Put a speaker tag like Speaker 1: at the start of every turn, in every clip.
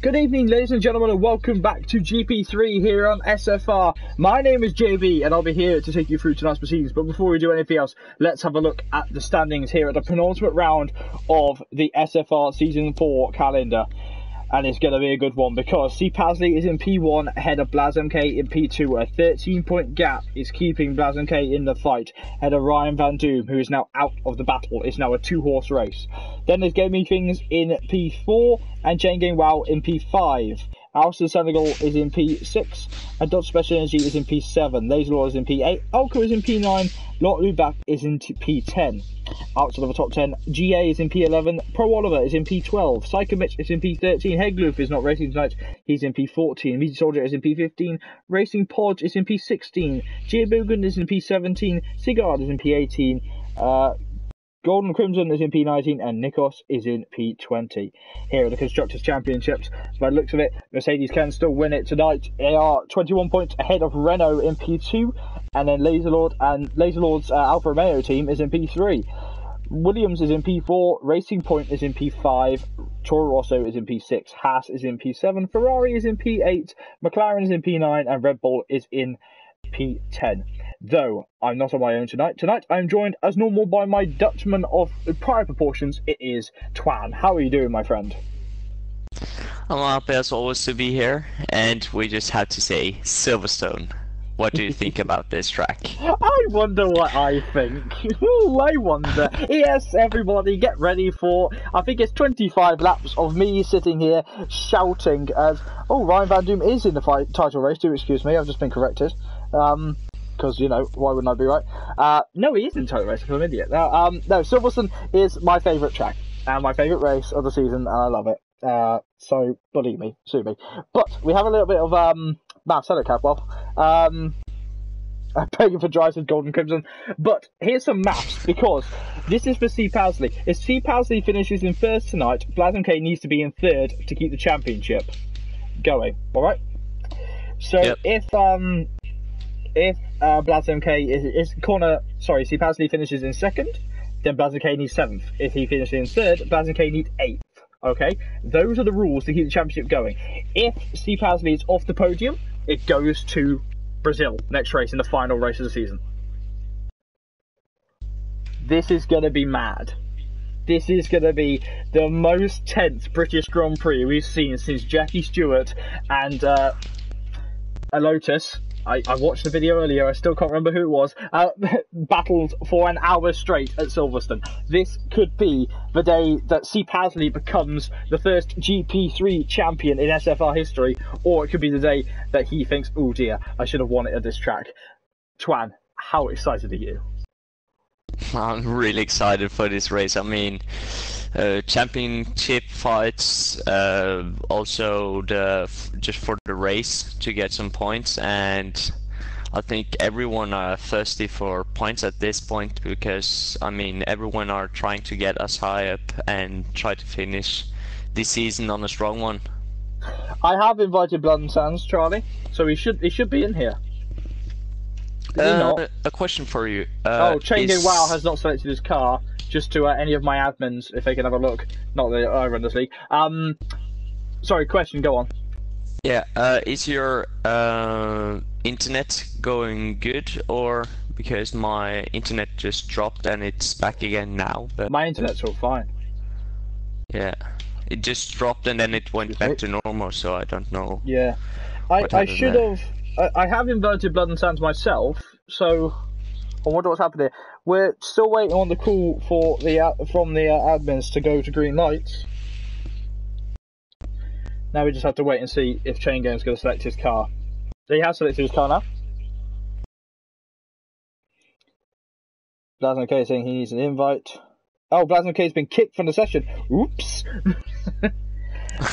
Speaker 1: Good evening, ladies and gentlemen, and welcome back to Gp3 here on SFR. My name is JB, and I'll be here to take you through tonight's proceedings. But before we do anything else, let's have a look at the standings here at the penultimate round of the SFR Season 4 calendar. And it's going to be a good one because C. Pasley is in P1 ahead of Blaz MK in P2. A 13-point gap is keeping Blaz MK in the fight ahead of Ryan Van Doom, who is now out of the battle. It's now a two-horse race. Then there's Gaming Things in P4 and Chain Game Wow in P5. Alston Senegal is in P6 and Dodge Special Energy is in P7. Laser Law is in P8. Alco is in P9. Lot Lubac is in P10. Outside of the top 10, GA is in P11. Pro Oliver is in P12. Psycho Mitch is in P13. Hegloof is not racing tonight. He's in P14. Meaty Soldier is in P15. Racing Podge is in P16. J Bogan is in P17. Sigard is in P18. Golden Crimson is in P19 and Nikos is in P20. Here are the Constructors' Championships. By the looks of it, Mercedes can still win it tonight. They are 21 points ahead of Renault in P2, and then Laserlord's Alfa Romeo team is in P3. Williams is in P4, Racing Point is in P5, Toro Rosso is in P6, Haas is in P7, Ferrari is in P8, McLaren is in P9, and Red Bull is in P10. Though I'm not on my own tonight. Tonight I'm joined as normal by my Dutchman of prior proportions. It is Twan. How are you doing, my friend?
Speaker 2: I'm happy as always to be here, and we just have to say Silverstone. What do you think about this track?
Speaker 1: I wonder what I think. Ooh, I wonder. Yes, everybody, get ready for, I think it's 25 laps of me sitting here shouting as, oh, Ryan Van Doom is in the title race. Do excuse me, I've just been corrected. Because, you know, why wouldn't I be right? No, he is in title race, I'm an idiot. No, Silverstone is my favourite track, and my favourite race of the season, and I love it. So, believe me, sue me. But, we have a little bit of, maths, hello, Capwell. I'm begging for Dries with Golden Crimson. But, here's some maths, because this is for C. Pasley. If C. Pasley finishes in first tonight, Blaz MK needs to be in third to keep the championship going, alright? So,
Speaker 2: yep.
Speaker 1: If Blaz MK C. Pasley finishes in second, then Blaz MK needs 7th. If he finishes in third, Blaz MK needs 8th. Okay? Those are the rules to keep the championship going. If C. Pasley is off the podium, it goes to Brazil, next race in the final race of the season. This is going to be mad. This is going to be the most tense British Grand Prix we've seen since Jackie Stewart and a Lotus. I watched the video earlier, I still can't remember who it was, battled for an hour straight at Silverstone. This could be the day that C. Pasley becomes the first GP3 champion in SFR history, or it could be the day that he thinks, oh dear, I should have won it at this track. Twan, how excited are you?
Speaker 2: I'm really excited for this race. I mean, championship fights, also just for the race to get some points, and I think everyone are thirsty for points at this point because I mean everyone are trying to get us high up and try to finish this season on a strong one.
Speaker 1: I have invited Blood and Sands, Charlie, so he should be in here. A
Speaker 2: question for you.
Speaker 1: Chain Game Wow has not selected his car. Just to any of my admins, if they can have a look. Not that I run this league. Sorry, question, go on.
Speaker 2: Yeah, is your internet going good, or because my internet just dropped and it's back again now? But
Speaker 1: my internet's all fine.
Speaker 2: Yeah, it just dropped and then it went back to normal, so I don't know.
Speaker 1: Yeah, I should have. I have inverted Blood and Sands myself, so I wonder what's happened here. We're still waiting on the call for from the admins to go to green lights. Now we just have to wait and see if Chain Game's going to select his car. He has selected his car now. Blaz MK is saying he needs an invite. Oh, Blaz MK's been kicked from the session. Oops.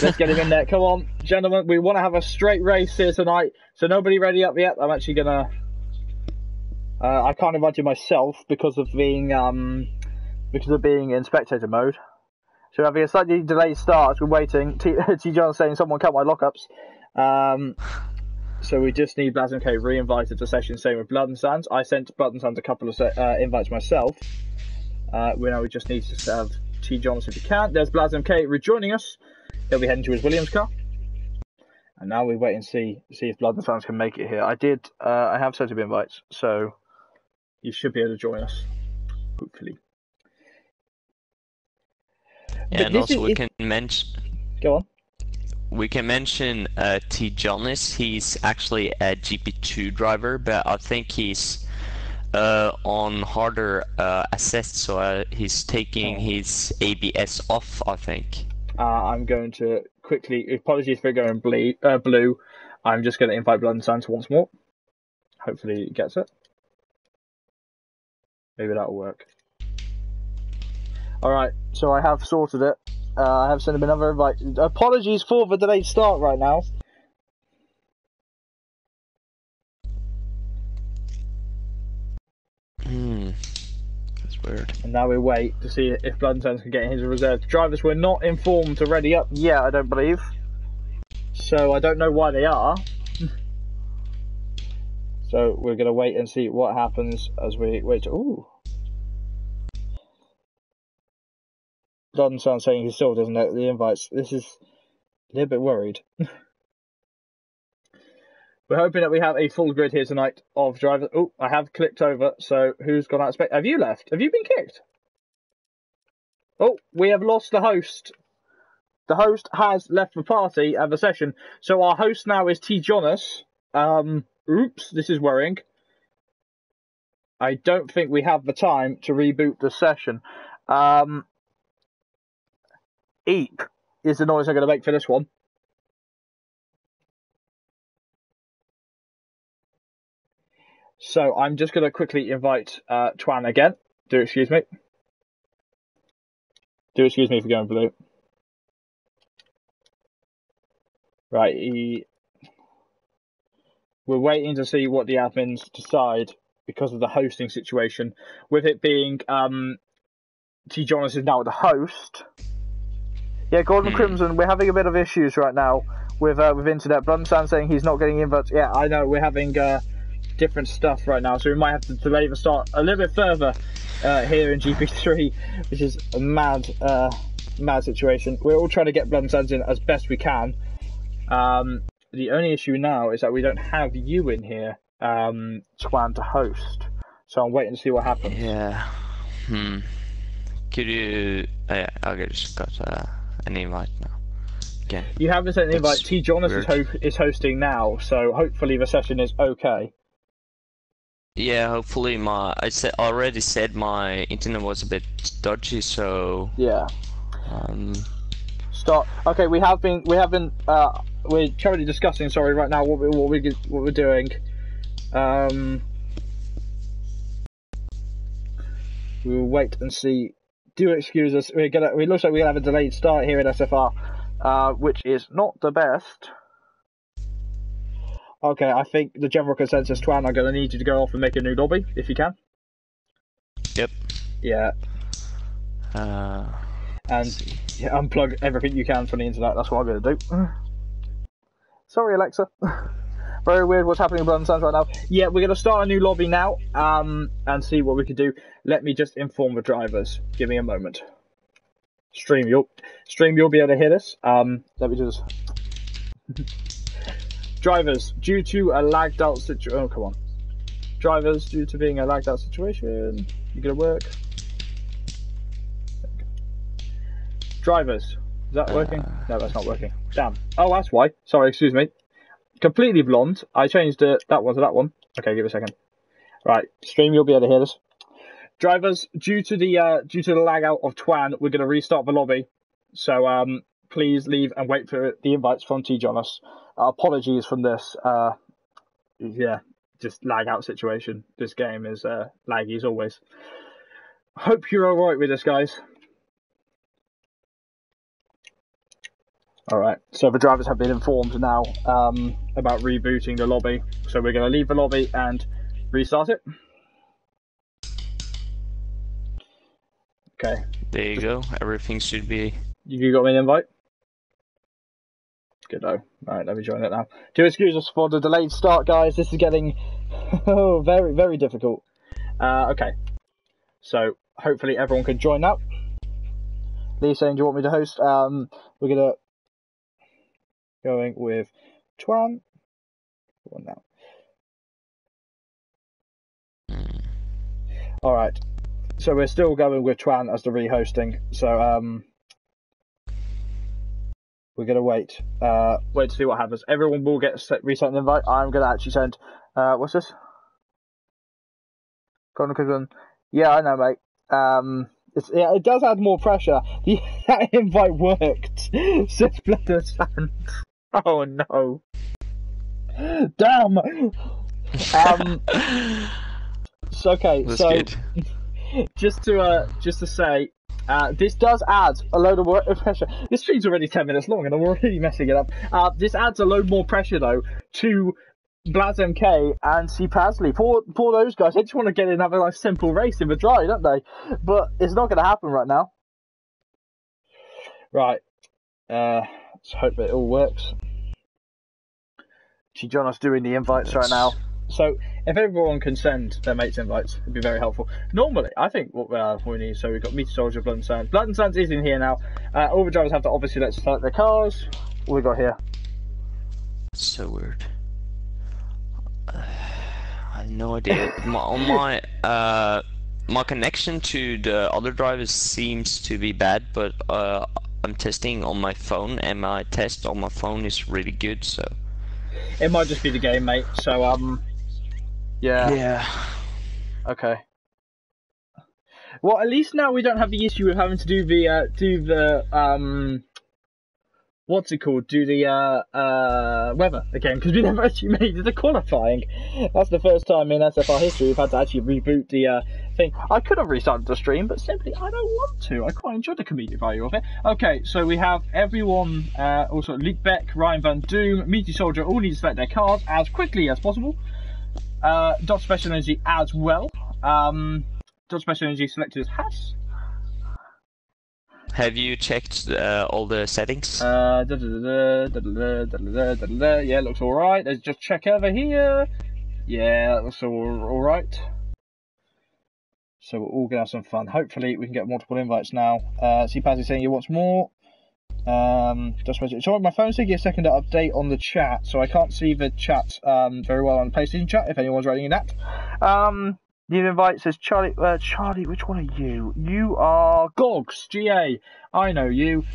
Speaker 1: Let's get him in there. Come on, gentlemen. We want to have a straight race here tonight. So nobody ready up yet. I'm actually gonna. I can't invite you myself because of being in spectator mode. So we're having a slightly delayed start. We're waiting. T. John's saying someone cut my lockups. So we just need Blaz MK re-invited to session. Same with Blood and Sands. I sent Blood and Sands a couple of invites myself. We just need to have T. Johnson if you can. There's Blaz MK rejoining us. He'll be heading to his Williams car. And now we wait and see if Blood and Sands can make it here. I have set up invites, so you should be able to join us, hopefully.
Speaker 2: Yeah, and also we can mention.
Speaker 1: Go on.
Speaker 2: We can mention T. Jonas. He's actually a GP2 driver, but I think he's on harder assist, so he's taking his ABS off, I think.
Speaker 1: I'm going to quickly, apologies for going blue, I'm just going to invite Blood and Sands once more. Hopefully he gets it. Maybe that'll work. Alright, so I have sorted it. I have sent him another invite. Apologies for the delayed start right now.
Speaker 2: That's weird.
Speaker 1: And now we wait to see if Blood and Sands can get in his reserve. Drivers were not informed to ready up yet, I don't believe. So I don't know why they are. So we're going to wait and see what happens as we wait. Ooh. Blood and Sands saying he still doesn't know the invites. This is a little bit worried. We're hoping that we have a full grid here tonight of drivers. Oh, I have clicked over. So who's gone out of space? Have you left? Have you been kicked? Oh, we have lost the host. The host has left the party and the session. So our host now is T. Jonas. Oops, this is worrying. I don't think we have the time to reboot the session. Eep is the noise I'm going to make for this one. So I'm just going to quickly invite Twan again. Do excuse me. Do excuse me for going blue. Right, we're waiting to see what the admins decide because of the hosting situation. With it being T. Jonas is now the host. Yeah, Gordon Crimson, we're having a bit of issues right now with internet. Blunsan saying he's not getting invites. Yeah, I know, we're having different stuff right now, so we might have to delay the start a little bit further here in GP3, which is a mad situation. We're all trying to get Blunsan in as best we can. The only issue now is that we don't have you in here, Twan, to host. So I'm waiting to see what happens.
Speaker 2: Yeah. Could you... yeah, I just got an invite now. Again.
Speaker 1: You haven't sent an invite. T. Jonas is hosting now, so hopefully the session is okay.
Speaker 2: Yeah, hopefully already said my internet was a bit dodgy, so...
Speaker 1: Yeah. Start. Okay, we're currently discussing. Sorry, right now what we're doing. We'll wait and see. Do excuse us. It looks like we're gonna have a delayed start here in SFR, which is not the best. Okay, I think the general consensus, Twan, I'm gonna need you to go off and make a new lobby if you can.
Speaker 2: Yep.
Speaker 1: Yeah. And unplug everything you can from the internet. That's what I'm going to do. Sorry, Alexa. Very weird what's happening with Blood and Sands right now. Yeah, we're going to start a new lobby now and see what we can do. Let me just inform the drivers. Give me a moment. Stream, you'll be able to hear this. Let me just... Drivers, due to a lagged out situation... Oh, come on. Drivers, due to being a lagged out situation... You going to work? Drivers, is that working? No, that's not working. Damn. Oh, that's why. Sorry, excuse me. Completely blonde. I changed that one to that one. Okay, give it a second. Right, stream, you'll be able to hear this. Drivers, due to the lag out of Twan, we're going to restart the lobby. So please leave and wait for the invites from T. Jonas. Apologies from this. Yeah, just lag out situation. This game is laggy as always. Hope you're all right with this, guys. Alright, so the drivers have been informed now about rebooting the lobby. So we're going to leave the lobby and restart it. Okay.
Speaker 2: There you go. Everything should be...
Speaker 1: You got me an invite? Good though. Alright, let me join it now. Do excuse us for the delayed start, guys. This is getting very, very difficult. Okay. So hopefully everyone can join now. Lee saying, do you want me to host? We're going to... Going with Twan. One now. All right. So we're still going with Twan as the re-hosting. So we're gonna wait to see what happens. Everyone will get resent an invite. I'm gonna actually send. What's this? Yeah, I know, mate. It does add more pressure. That invite worked. Says Blood and Sand. Oh no. Damn. So okay.
Speaker 2: That's
Speaker 1: so
Speaker 2: good.
Speaker 1: just to say, this does add a load of pressure. This stream's already 10 minutes long, and I'm already messing it up. This adds a load more pressure though to Blaz MK and C Pasley. Poor those guys. They just want to get in and have a nice simple race in the dry, don't they? But it's not going to happen right now. Right. Let's hope it all works. John's doing the invites right now. So if everyone can send their mates invites, it'd be very helpful. Normally, I think what we need. So we've got Meteor Soldier, Blood and Sands. Blood and Sands is in here now. All the drivers have to obviously let's start their cars. What we got here?
Speaker 2: So weird. I have no idea. My connection to the other drivers seems to be bad, but I'm testing on my phone, and my test on my phone is really good. So
Speaker 1: it might just be the game, mate. So yeah.
Speaker 2: Yeah.
Speaker 1: Okay. Well, at least now we don't have the issue of having to do the what's it called? Do the weather again, because we never actually made it to qualifying. That's the first time in SFR history we've had to actually reboot the thing. I could have restarted the stream, but simply I don't want to. I quite enjoy the comedic value of it. Okay, so we have everyone, also Luke Beck, Ryan Van Doom, Meaty Soldier, all need to select their cars as quickly as possible. Dot Special Energy as well. Dot Special Energy selected as Haas.
Speaker 2: Have you checked all the settings?
Speaker 1: Yeah, looks alright. Let's just check over here. Yeah, that looks alright. So we're all gonna have some fun. Hopefully we can get multiple invites now. See Pazzy saying he wants more. Sorry, my phone's taking a second to update on the chat, so I can't see the chat very well on the PlayStation chat. If anyone's writing in that, new invite says Charlie. Charlie, which one are you? You are Gogs GA. I know you.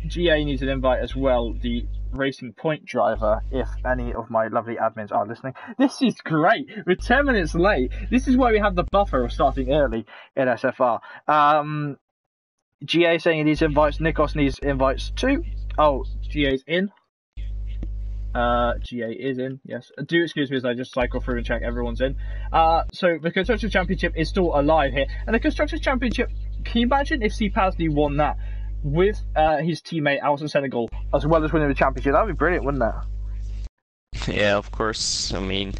Speaker 1: GA needs an invite as well. The Racing Point driver. If any of my lovely admins are listening, this is great. We're 10 minutes late. This is why we have the buffer of starting early in SFR. GA saying he needs invites. Nikos needs invites too. Oh, GA's in. GA is in, yes. Do excuse me as I just cycle through and check everyone's in. So the Constructors Championship is still alive here. And the Constructors Championship, can you imagine if C Pasley won that with his teammate Alison Senegal, as well as winning the championship? That would be brilliant, wouldn't it?
Speaker 2: Yeah, of course. I mean,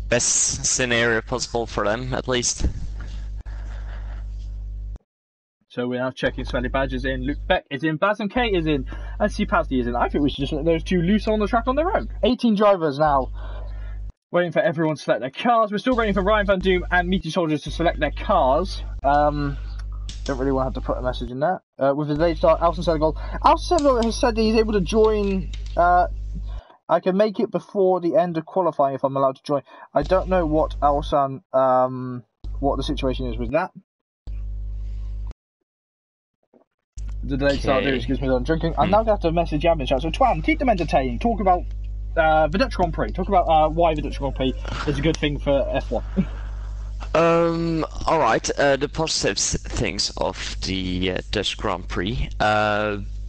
Speaker 2: best scenario possible for them, at least.
Speaker 1: So we're now checking Smelly Badge is in, Luke Beck is in, Baz and K is in, and C Pasley is in. I think we should just let those two loose on the track on their own. 18 drivers now. Waiting for everyone to select their cars. We're still waiting for Ryan Van Doom and Meaty Soldiers to select their cars. Don't really want to have to put a message in there. With the late start, Alison Senegal. Alison Senegal has said that he's able to join. I can make it before the end of qualifying if I'm allowed to join. I don't know what Alison, what the situation is with that. The delayed start do, excuse me, I'm drinking. I'm now going to have to message admin chat. So Twan, keep them entertained. Talk about the Dutch Grand Prix. Talk about why the Dutch Grand Prix is a good thing for F1.
Speaker 2: Alright, the positive things of the Dutch Grand Prix.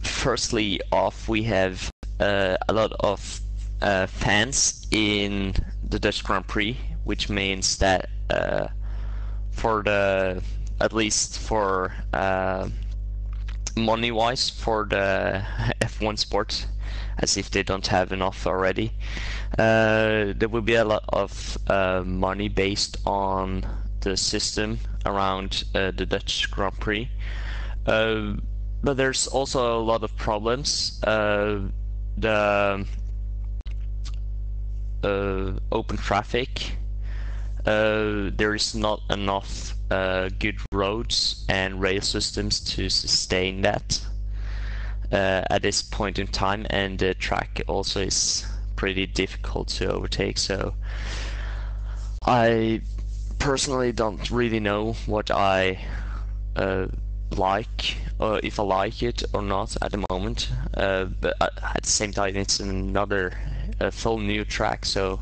Speaker 2: Firstly off, we have a lot of fans in the Dutch Grand Prix, which means that for the, at least for money-wise, for the F1 sport, as if they don't have enough already, there will be a lot of money based on the system around the Dutch Grand Prix. But there's also a lot of problems. The open traffic, there is not enough good roads and rail systems to sustain that. at this point in time, and the track also is pretty difficult to overtake. So I personally don't really know what I like, or if I like it or not at the moment. But at the same time, it's another full new track, so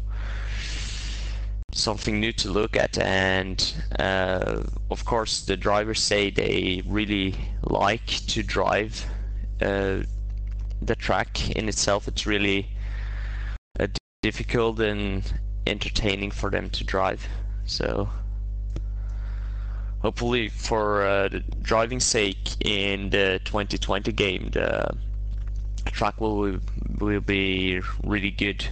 Speaker 2: something new to look at. And of course, the drivers say they really like to drive the track in itself. It's really difficult and entertaining for them to drive. So hopefully, for the driving sake in the 2020 game, the track will be really good.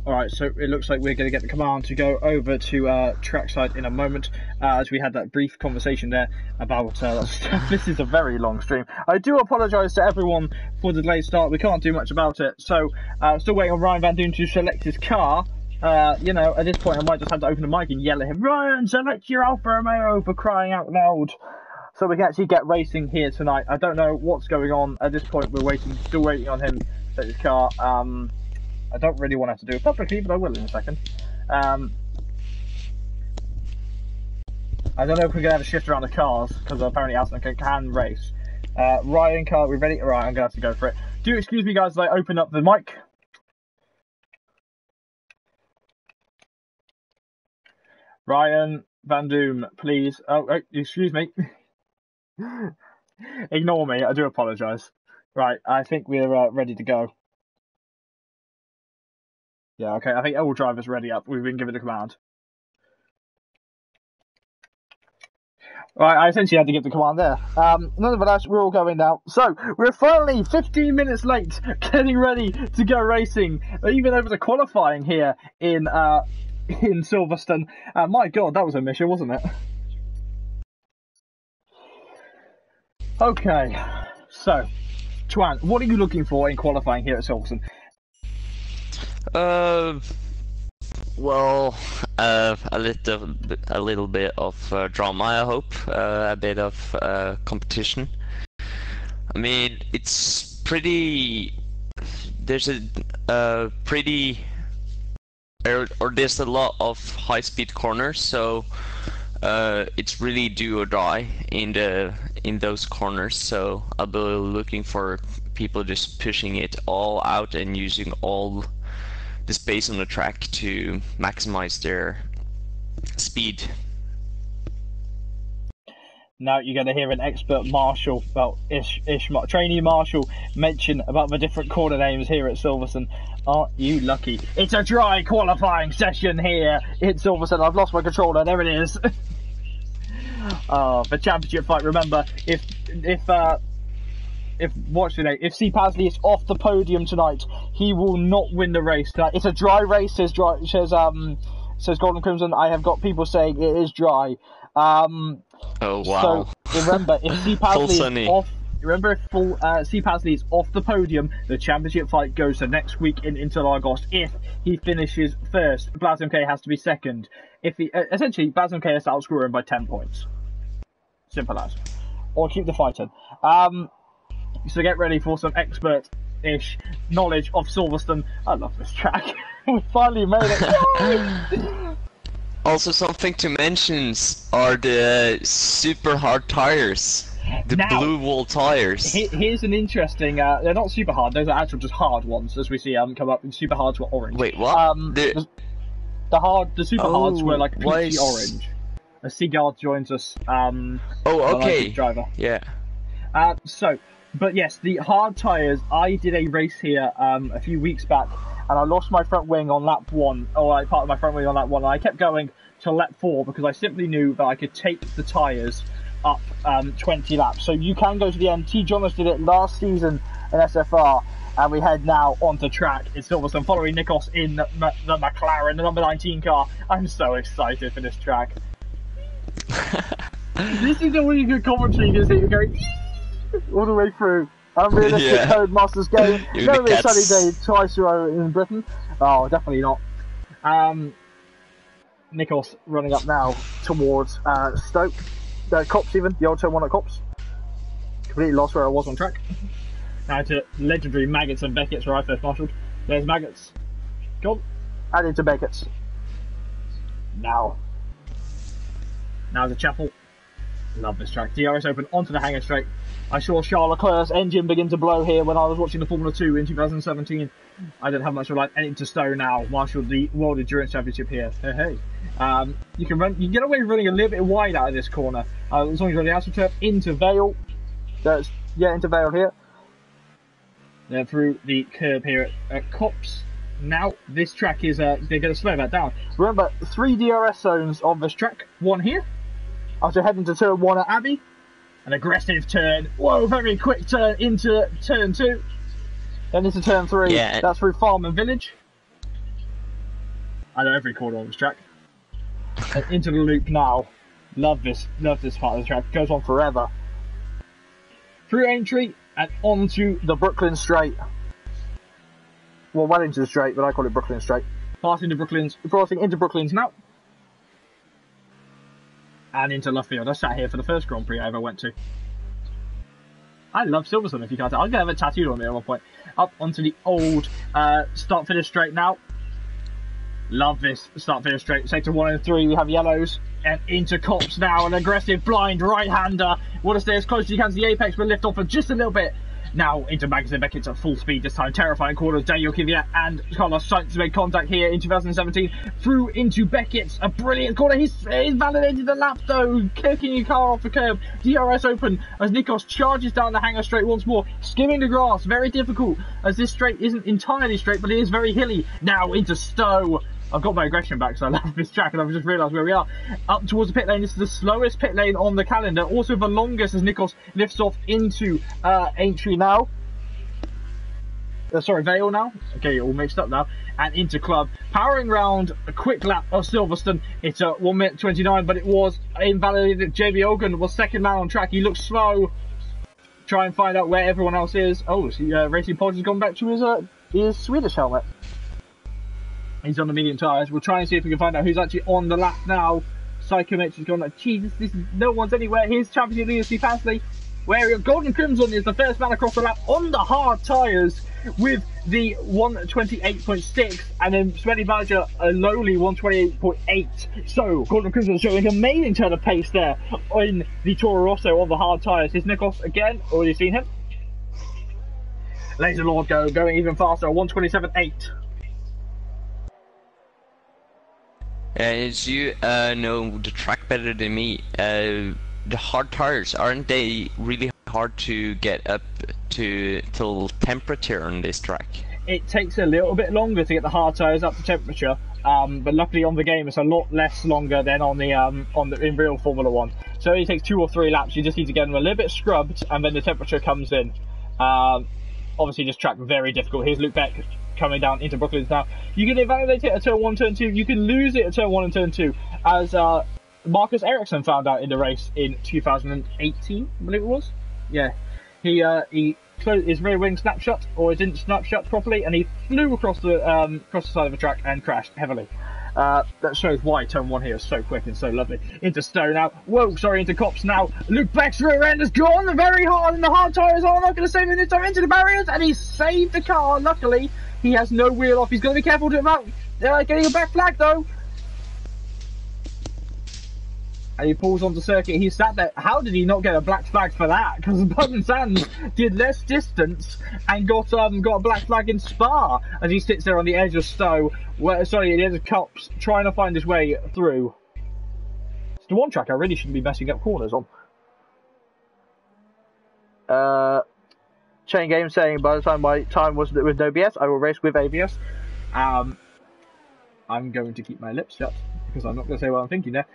Speaker 1: Alright, so it looks like we're going to get the command to go over to trackside in a moment, as we had that brief conversation there about this is a very long stream. I do apologise to everyone for the delayed start. We can't do much about it. So, still waiting on Ryan Van Doon to select his car. You know, at this point I might just have to open the mic and yell at him, Ryan, select your Alfa Romeo, for crying out loud. So we can actually get racing here tonight. I don't know what's going on. At this point we're still waiting on him to set his car. I don't really want to have to do it publicly, but I will in a second. I don't know if we're going to have a shift around the cars, because apparently Aston can race. Ryan, car, we ready? Alright, I'm going to have to go for it. Do excuse me, guys, as I open up the mic. Ryan Van Doom, please. Oh, excuse me. Ignore me, I do apologise. Right, I think we're ready to go. Yeah, okay, I think all drivers ready up. We've been given the command. Right, I essentially had to give the command there. Nonetheless, we're all going now. So, we're finally 15 minutes late, getting ready to go racing. Even over the qualifying here in Silverstone. My god, that was a mission, wasn't it? Okay, so, Twan, what are you looking for in qualifying here at Silverstone?
Speaker 2: Well, a little bit of drama, I hope. A bit of competition. I mean, it's pretty. There's a pretty. Or there's a lot of high-speed corners, so it's really do or die in those corners. So I'll be looking for people just pushing it all out and using all the space on the track to maximize their speed.
Speaker 1: Now you're going to hear an expert marshal, well, trainee marshal, mention about the different corner names here at Silverstone. Aren't you lucky? It's a dry qualifying session here in Silverstone. I've lost my controller. There it is. The championship fight. Remember, if C. Pasley is off the podium tonight, he will not win the race tonight. It's a dry race, says Golden Crimson. I have got people saying it is dry.
Speaker 2: Oh wow!
Speaker 1: So remember, if C. Pasley is off, C. Pasley is off the podium, the championship fight goes to next week in Interlagos. If he finishes first, Blazon K has to be second. If he essentially Blazon K has to outscore him by 10 points. Simple as. Or keep the fight in. So get ready for some expert-ish knowledge of Silverstone. I love this track. We finally made it.
Speaker 2: Also, something to mention are the super hard tires. The blue wall tires.
Speaker 1: Here's an interesting, they're not super hard, those are actual just hard ones, as we see come up, and super hards were orange.
Speaker 2: Wait, what?
Speaker 1: The super hards were like peachy orange. A Seaguard joins us,
Speaker 2: okay.
Speaker 1: Driver.
Speaker 2: Yeah.
Speaker 1: But yes, the hard tyres, I did a race here a few weeks back, and I lost my front wing on lap 1, or like part of my front wing on lap 1, and I kept going to lap 4 because I simply knew that I could take the tyres up 20 laps. So you can go to the end. T. Jonas did it last season in SFR, and we head now onto track in Silverstone, following Nikos in the McLaren, the number 19 car. I'm so excited for this track. This is a really good commentary, because you're going all the way through. Unrealistic Codemasters game. Never been a sunny day twice in Britain. Oh, definitely not. Nikos running up now towards Stoke. Cops even, the old turn 1 at Cops. completely lost where I was on track. Now to legendary Maggots and Beckett's where I first marshalled. There's Maggots. Gone. And into Beckett's. Now the chapel. Love this track. DRS open onto the hangar straight. I saw Charles Leclerc's engine begin to blow here when I was watching the Formula 2 in 2017. I don't have much of a light. And into Stowe now. Marshalled the World Endurance Championship here. Hey. You can get away with running a little bit wide out of this corner. As long as you're on the outside turn. Into Vale. Into Vale here. Then through the curb here at Cops. Now, this track is, they're going to slow that down. Remember, 3 DRS zones on this track. One here. After heading to turn 1 at Abbey. An aggressive turn. Whoa, very quick turn into turn 2. Then into turn 3. Yeah. That's through Farm and Village. I know every corner on this track. And into the loop now. Love this part of the track. Goes on forever. Through Aintree and onto the Brooklyn Straight. Well into the straight, but I call it Brooklyn Straight. Passing into Brooklyn's now. And into Luffield. I sat here for the first Grand Prix I ever went to. I love Silverstone, if you can't tell. I'm going to have it tattooed on me at one point. Up onto the old start-finish straight now. Love this start-finish straight. Sector 1 and 3, we have yellows. And into Cops now. An aggressive blind right-hander. Want to stay as close as you can to the apex, but lift off for just a little bit. Now into Maggots and Beckett's at full speed this time. Terrifying corners. Daniel Kvyat and Carlos Sainz made contact here in 2017. Through into Beckett's. A brilliant corner. He's validated the lap though. Kicking your car off the curb. DRS open as Nikos charges down the hangar straight once more. Skimming the grass. Very difficult as this straight isn't entirely straight, but it is very hilly. Now into Stowe. I've got my aggression back, so I love this track, and I've just realised where we are. Up towards the pit lane. This is the slowest pit lane on the calendar. Also the longest as Nikos lifts off into Aintree now. Vale now. Okay, all mixed up now. And into Club. Powering round a quick lap of Silverstone. It's a 1 minute 29, but it was invalidated. JB Ogun was second man on track. He looks slow. Try and find out where everyone else is. Oh, Racing Pod has gone back to his Swedish helmet. He's on the medium tyres. We'll try and see if we can find out who's actually on the lap now. Psychomech has gone like, Jesus, this is no one's anywhere. Here's Championship leader Steve Pasley. Where Golden Crimson is the first man across the lap on the hard tyres with the 128.6, and then Sweaty Badger a lowly 128.8. So Golden Crimson showing an amazing turn of pace there in the Toro Rosso on the hard tyres. Is Nikos again? Already seen him. Laser Lord going even faster, 127.8.
Speaker 2: As you know the track better than me, the hard tires, aren't they really hard to get up to temperature on this track?
Speaker 1: It takes a little bit longer to get the hard tires up to temperature, but luckily on the game it's a lot less longer than on the in real Formula 1. So it takes 2 or 3 laps. You just need to get them a little bit scrubbed, and then the temperature comes in. Obviously, this track very difficult. Here's Luke Beck coming down into Brooklyn's now. You can invalidate it at turn 1, turn 2. You can lose it at turn 1 and turn 2, as Marcus Ericsson found out in the race in 2018, I believe it was. Yeah, he closed his rear wing snapshot, or it didn't snapshot properly, and he flew across the side of the track and crashed heavily. That shows why turn 1 here is so quick and so lovely. Into Stowe now. Into Cops now. Luke Beck's rear end has gone very hard, and the hard tyres are not going to save him this time. Into the barriers, and he saved the car. Luckily, he has no wheel off. He's got to be careful about getting a back flag though. And he pulls onto circuit. He sat there. How did he not get a black flag for that? Because Button Sands did less distance and got a black flag in Spa as he sits there on the edge of Stowe. The edge of Cops, trying to find his way through. It's the one track I really shouldn't be messing up corners on. Chain Game saying, by the time my time was with no BS, I will race with ABS. I'm going to keep my lips shut because I'm not going to say what I'm thinking there.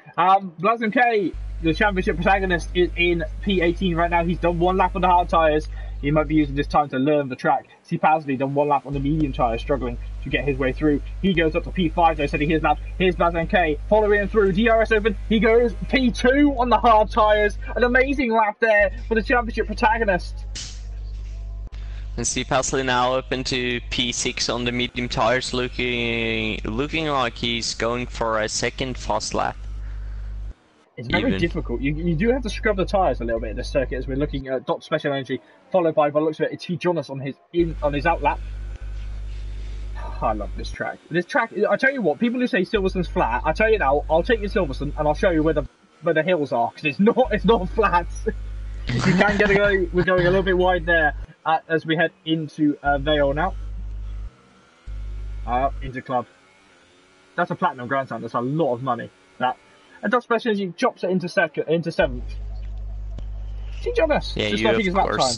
Speaker 1: Blazon K, the championship protagonist, is in P18 right now. He's done 1 lap on the hard tyres. He might be using this time to learn the track. See Pasley done 1 lap on the medium tyres, struggling to get his way through. He goes up to P5 though, setting his lap. Here's Blazon K following him through. DRS open. He goes P2 on the hard tyres. An amazing lap there for the championship protagonist.
Speaker 2: And see Pasley now up into P6 on the medium tires, looking like he's going for a second fast lap.
Speaker 1: It's very difficult. You do have to scrub the tyres a little bit in this circuit as we're looking at Dot Special Energy, followed by the looks of it, it's Jonas on his outlap. I love this track. This track, I tell you what, people who say Silverstone's flat, I tell you now, I'll take you to Silverstone and I'll show you where the hills are, because it's not flat. You can get we're going a little bit wide there as we head into Vale now. Into club. That's a platinum grandstand. That's a lot of money. That. And Dot Special Energy chops it into 7th. See Jonas.
Speaker 2: Yeah,
Speaker 1: just
Speaker 2: you
Speaker 1: his lap time.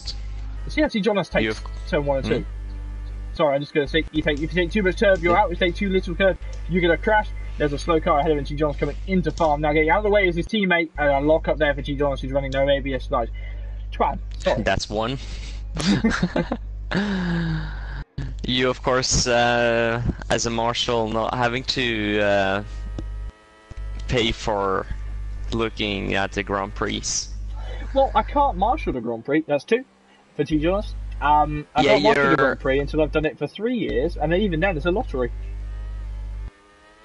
Speaker 1: See Jonas takes turn 1 and 2. Sorry, I'm just going to say, if you take too much turb, you're out. If you take too little curb, you're going to crash. There's a slow car ahead of him. T. Jonas coming into farm. Now getting out of the way is his teammate. And a lock up there for T. Jonas, who's running no ABS lights. Twan, sorry.
Speaker 2: That's one. You, of course, as a marshal, not having to pay for looking at the Grand Prix.
Speaker 1: Well, I can't marshal the Grand Prix. That's 2 for T. Jonas. I can't marshal the Grand Prix until I've done it for 3 years, and then even then, it's a lottery.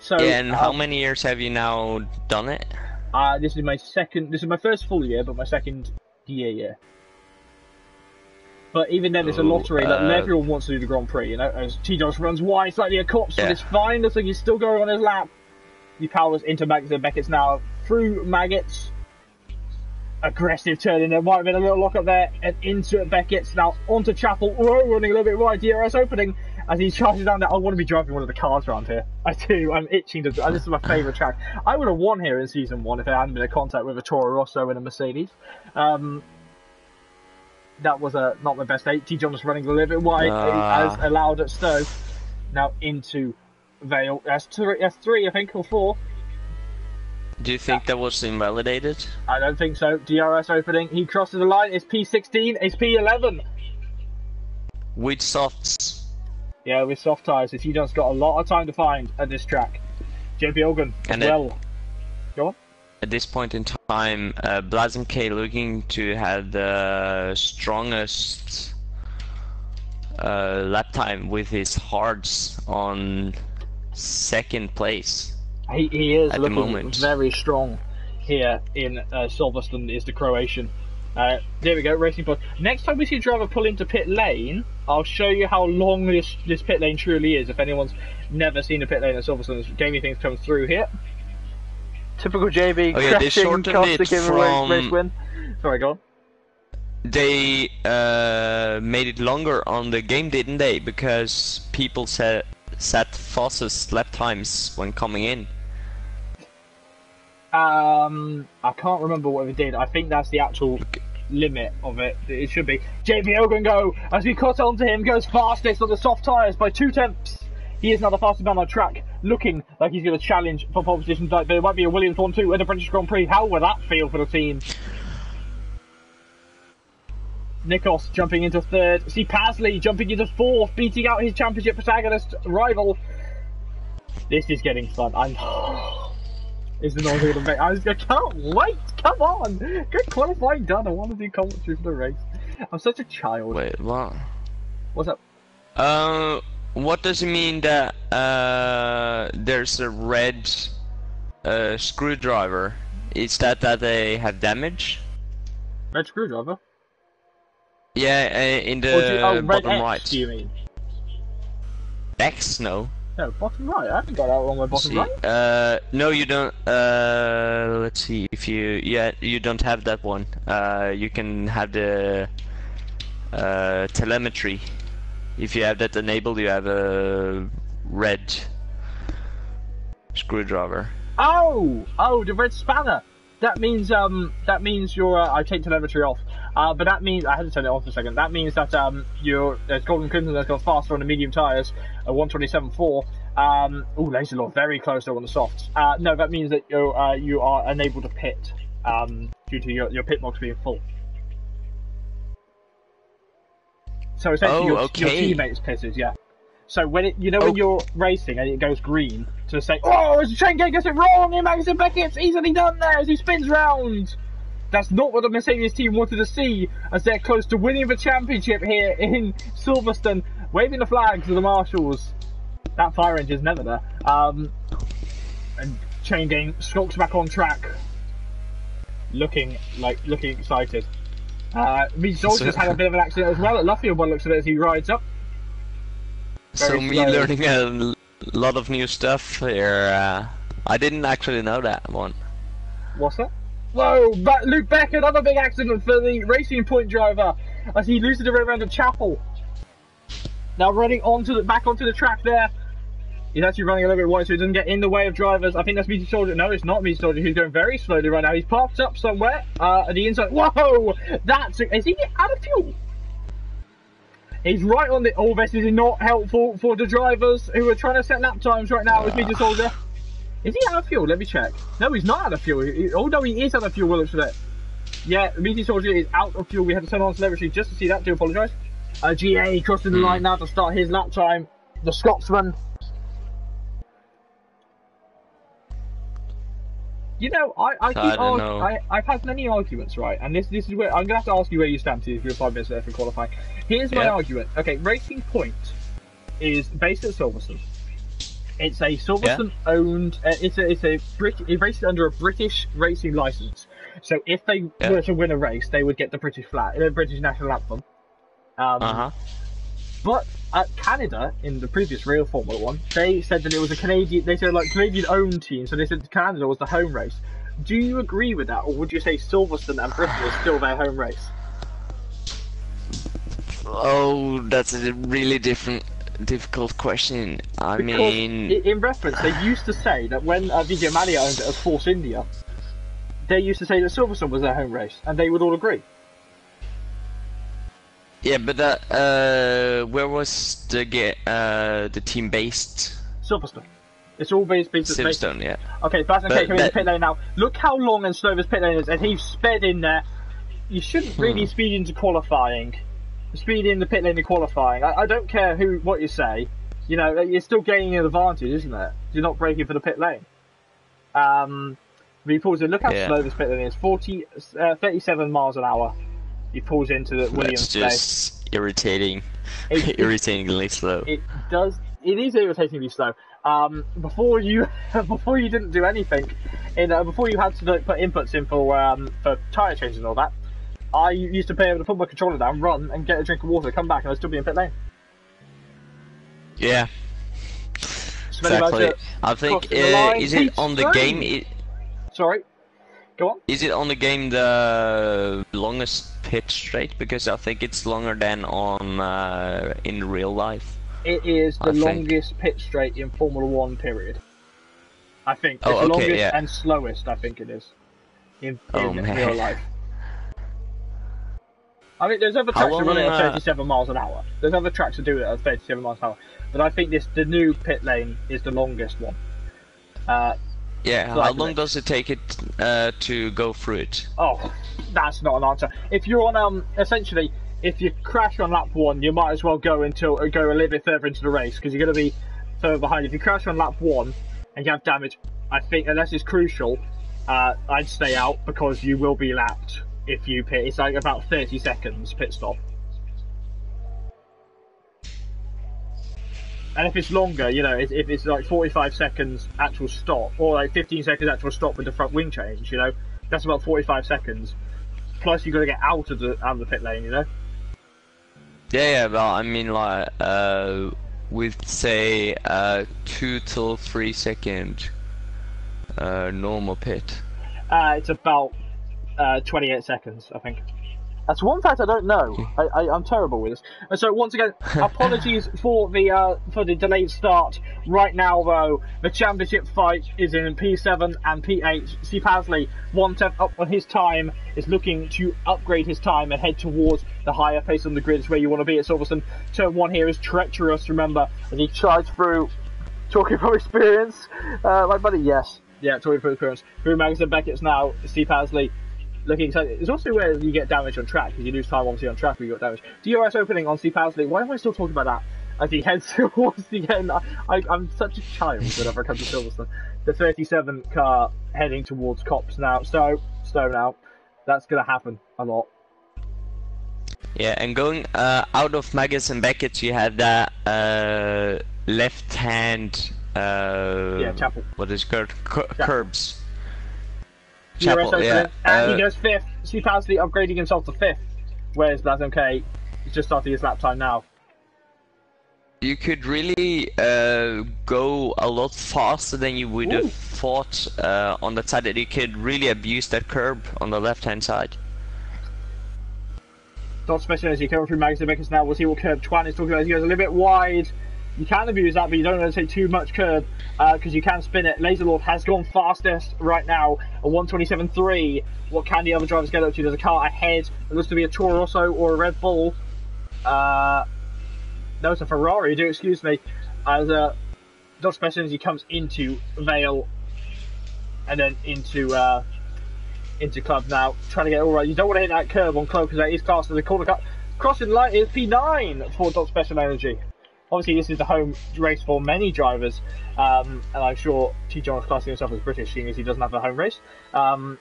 Speaker 1: So,
Speaker 2: yeah, and how many years have you now done it?
Speaker 1: This is my first full year, but my second year. But even then, it's a lottery. Like, everyone wants to do the Grand Prix, you know. As T-Josh runs wide, slightly a cop, but it's fine. Looks like he's still going on his lap. He powers into Maggots and Beckett's now. Through Maggots. Aggressive turn in there. Might have been a little lock up there. And into Beckett's. Now onto Chapel. Whoa, running a little bit wide. DRS opening. As he charges down there. I want to be driving one of the cars around here. I do. I'm itching to. This is my favourite track. I would have won here in Season 1 if I hadn't been in contact with a Toro Rosso and a Mercedes. That was not my best 8. T. Jonas running a little bit wide as allowed at Stowe. Now into Vale. That's 3, I think, or 4.
Speaker 2: Do you think that was invalidated?
Speaker 1: I don't think so. DRS opening. He crosses the line. It's P16. It's P11.
Speaker 2: With softs.
Speaker 1: Yeah, with soft tyres. T. Jonas got a lot of time to find at this track. JP Olgun as well. Go on.
Speaker 2: At this point in time, Blazem K looking to have the strongest lap time with his hards on 2nd place.
Speaker 1: He is
Speaker 2: at
Speaker 1: looking
Speaker 2: the moment.
Speaker 1: Very strong here in Silverstone, is the Croatian. There we go, Racing Pod. Next time we see a driver pull into pit lane, I'll show you how long this pit lane truly is. If anyone's never seen a pit lane at Silverstone, gaming things comes through here. Typical JB crashing, cost to give a race win. Sorry, go on.
Speaker 2: They made it longer on the game, didn't they? Because people set fastest lap times when coming in.
Speaker 1: I can't remember what we did. I think that's the actual limit of it. It should be. JB Ogun go as we cut onto him, goes fastest on the soft tyres by 2 tenths. He is now the fastest man on track, looking like he's going to challenge for pole position. But it might be a Williams 1-2 at the British Grand Prix. How would that feel for the team? Nikos jumping into 3rd. See Pasley jumping into 4th, beating out his championship protagonist rival. This is getting fun. Is the noise going to make? I can't wait. Come on, good qualifying done. I want to do commentary for the race. I'm such a child.
Speaker 2: Wait, what?
Speaker 1: What's up?
Speaker 2: What does it mean that there's a red screwdriver? Is that they have damage?
Speaker 1: Red screwdriver?
Speaker 2: Yeah, in the bottom
Speaker 1: X,
Speaker 2: right.
Speaker 1: Do you mean?
Speaker 2: X, no.
Speaker 1: No, bottom right. I haven't got that on my bottom right.
Speaker 2: No, you don't. Let's see if you don't have that one. You can have the telemetry. If you have that enabled, you have a red screwdriver.
Speaker 1: Oh, the red spanner. That means you're. I take telemetry off. But that means I had to turn it off for a second. That means that there's Golden Crimson that's gone faster on the medium tyres, 127.4. Laser Law very close though on the softs. No, that means that you are unable to pit due to your pit box being full. So essentially, your teammates pisses, yeah. So when when you're racing and it goes green, to say, oh, as Shane Gay gets it wrong in Magnussen Beckett's easily done there as he spins round. That's not what the Mercedes team wanted to see, as they're close to winning the championship here in Silverstone, waving the flags of the marshals. That fire engine's never there. And Chain Gang skulks back on track. looking excited. Reed Soldier's had a bit of an accident as well at Luffield by the looks of it as he rides up.
Speaker 2: So me learning a lot of new stuff here. I didn't actually know that one.
Speaker 1: What's that? Whoa! Luke Beck, another big accident for the Racing Point driver as he loses the around the Chapel. Now running back onto the track there. He's actually running a little bit wide so he doesn't get in the way of drivers. I think that's Meteor Soldier. No, it's not Meteor Soldier who's going very slowly right now. He's parked up somewhere at the inside. Whoa! Is he out of fuel? He's right on the... Oh, this is not helpful for the drivers who are trying to set lap times right now with Meteor Soldier. Is he out of fuel? Let me check. No, he's not out of fuel. Oh, no, he is out of fuel. Looks for that. Yeah, Meteor Soldier is out of fuel. We had to turn on telemetry just to see that. Do apologise. GA crossing the line now to start his lap time. The Scotsman. You know, I've had many arguments, right? And this is where I'm gonna have to ask you where you stand to if you're 5 minutes left for qualifying. Here's my argument. Okay, Racing Point is based at Silverstone. It's a Silverstone owned. It races under a British racing license. So if they were to win a race, they would get the British flag, the British national anthem. But at Canada, in the previous real Formula 1, they said that it was a Canadian, Canadian-owned team, so they said Canada was the home race. Do you agree with that, or would you say Silverstone and Bristol is still their home race?
Speaker 2: Oh, that's a really difficult question.
Speaker 1: In reference, they used to say that when Vijay Mallya owned it as Force India, they used to say that Silverstone was their home race, and they would all agree.
Speaker 2: Yeah, but where was the team based?
Speaker 1: Silverstone. It's all based
Speaker 2: Silverstone, yeah.
Speaker 1: Okay, Sebastian coming into pit lane now. Look how long and slow this pit lane is, and he's sped in there. You shouldn't really speed into qualifying. Speed in the pit lane in qualifying. I don't care what you say. You know, you're still gaining an advantage, isn't it? You're not breaking for the pit lane. He pulls in. Look how slow this pit lane is. 37 miles an hour. He pulls into the Williams space.
Speaker 2: That's just irritating. Irritatingly slow.
Speaker 1: It is irritatingly slow. Before you didn't do anything, before you had to put inputs in for tyre changes and all that, I used to be able to put my controller down, run, and get a drink of water, come back, and I'd still be in pit lane.
Speaker 2: Yeah. Exactly. I think is it on the game?
Speaker 1: Sorry. Go on.
Speaker 2: Is it on the game the longest pit straight? Because I think it's longer than on in real life.
Speaker 1: It is the longest pit straight in Formula 1 period. I think. It's the longest and slowest, I think it is. In real life. I mean, there's other tracks that run it at 37 miles an hour. There's other tracks that do it at 37 miles an hour. But I think the new pit lane is the longest one.
Speaker 2: Yeah, how long does it take it to go through it?
Speaker 1: Oh, that's not an answer. If you're on essentially, if you crash on lap 1, you might as well go a little bit further into the race because you're going to be further behind. If you crash on lap 1 and you have damage, I think unless it's crucial, I'd stay out because you will be lapped if you pit. It's like about 30 seconds pit stop. And if it's longer, you know, if it's like 45 seconds actual stop, or like 15 seconds actual stop with the front wing change, you know, that's about 45 seconds. Plus, you've got to get out of the pit lane, you know.
Speaker 2: Yeah, but I mean, like, with say 2 till 3 second normal pit.
Speaker 1: It's about 28 seconds, I think. That's one fact I don't know. I'm terrible with this. And so once again, apologies for the delayed start. Right now, though, the championship fight is in P7 and P8. Steve Pasley, 1/10 up on his time, is looking to upgrade his time and head towards the higher pace on the grid. Is where you want to be at Silverstone. Turn 1 here is treacherous, remember, as he charged through. Talking from experience, my buddy, yes. Yeah, talking from experience. Through Magnussen Beckett's now, Steve Pasley. Looking excited. It's also where you get damage on track, because you lose time obviously on track where you got damage. DRS opening on Steve Pasley. Why am I still talking about that? As he heads towards the end. I'm such a child whenever I come to Silverstone. The 37 car heading towards Cops now. Stowe now. That's going to happen a lot.
Speaker 2: Yeah, and going out of Magus and Beckett, you had that left hand.
Speaker 1: Chapel.
Speaker 2: What is it called? Curbs. Chapel, yeah.
Speaker 1: And he goes 5th. See Pasley upgrading himself to 5th. Whereas BlazMK is just starting his lap time now.
Speaker 2: You could really go a lot faster than you would have thought on that side, that you could really abuse that curb on the left-hand side.
Speaker 1: Dot Special Energy coming through Magazine Makers now. We'll see what curb Twan is talking about. He goes a little bit wide. You can abuse that, but you don't want to take too much curb because you can spin it. Laserlord has gone fastest right now, a 127.3. What can the other drivers get up to? There's a car ahead. It looks to be a Toro Rosso or a Red Bull. No, it's a Ferrari, do excuse me. As Dot Special Energy comes into Vale and then into Club now, trying to get it all right. You don't want to hit that curb on Club because that is classed as a corner cut. Crossing light is P9 for Dot Special Energy. Obviously, this is the home race for many drivers, and I'm sure T. John is classing himself as British, seeing as he doesn't have a home race. I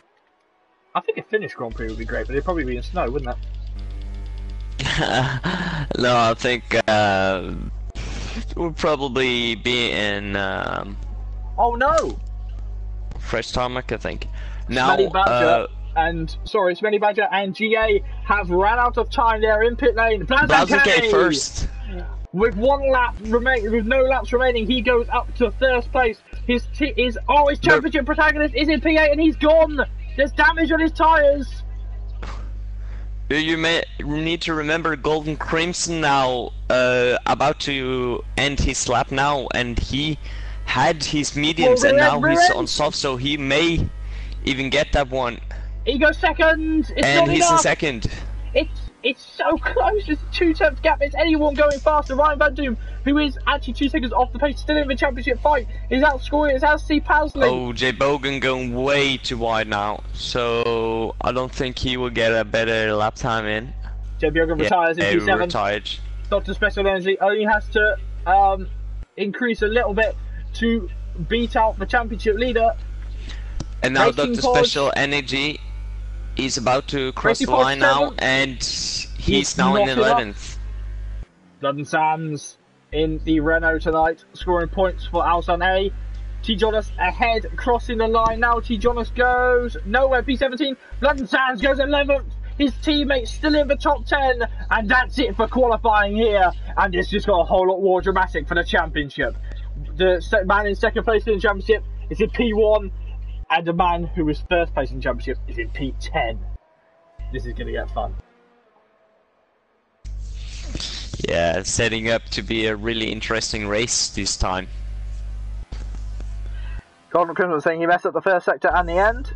Speaker 1: think a Finnish Grand Prix would be great, but it'd probably be in snow, wouldn't it?
Speaker 2: No, I think it would probably be in
Speaker 1: oh no!
Speaker 2: fresh tarmac, I think. Now,
Speaker 1: Smelly Badger Smelly Badger and GA have ran out of time. They're in pit lane.
Speaker 2: BlazMK first.
Speaker 1: With with no laps remaining, he goes up to first place. His championship protagonist is in P8 and he's gone. There's damage on his tyres.
Speaker 2: You may need to remember Golden Crimson now about to end his lap now, and he had his mediums and now he's on soft, so he may even get that one.
Speaker 1: He goes second. It's
Speaker 2: and
Speaker 1: not
Speaker 2: he's
Speaker 1: enough.
Speaker 2: in second.
Speaker 1: It's so close. There's a 2-tenth gap. It's anyone going faster. Ryan Van Doom, who is actually 2 seconds off the pace, still in the championship fight, is outscoring. It's out C. Pasley.
Speaker 2: Oh, J. Bogan going way too wide now, so I don't think he will get a better lap time in.
Speaker 1: J. Bogan retires in P7.
Speaker 2: Retired.
Speaker 1: Dr. Special Energy only has to increase a little bit to beat out the championship leader.
Speaker 2: And now Dr. Special Energy is about to cross the line now, and he's now in 11th.
Speaker 1: Blood and Sands in the Renault tonight, scoring points for Alsan A. T. Jonas ahead, crossing the line now. T. Jonas goes nowhere, P17. Blood and Sands goes 11th. His teammates still in the top 10, and that's it for qualifying here. And it's just got a whole lot more dramatic for the championship. The man in second place in the championship is in P1. And the man who was first place in the championship is in P10. This is going to get fun.
Speaker 2: Yeah, setting up to be a really interesting race this time.
Speaker 1: Gordon Crimson was saying he messed up the first sector and the end.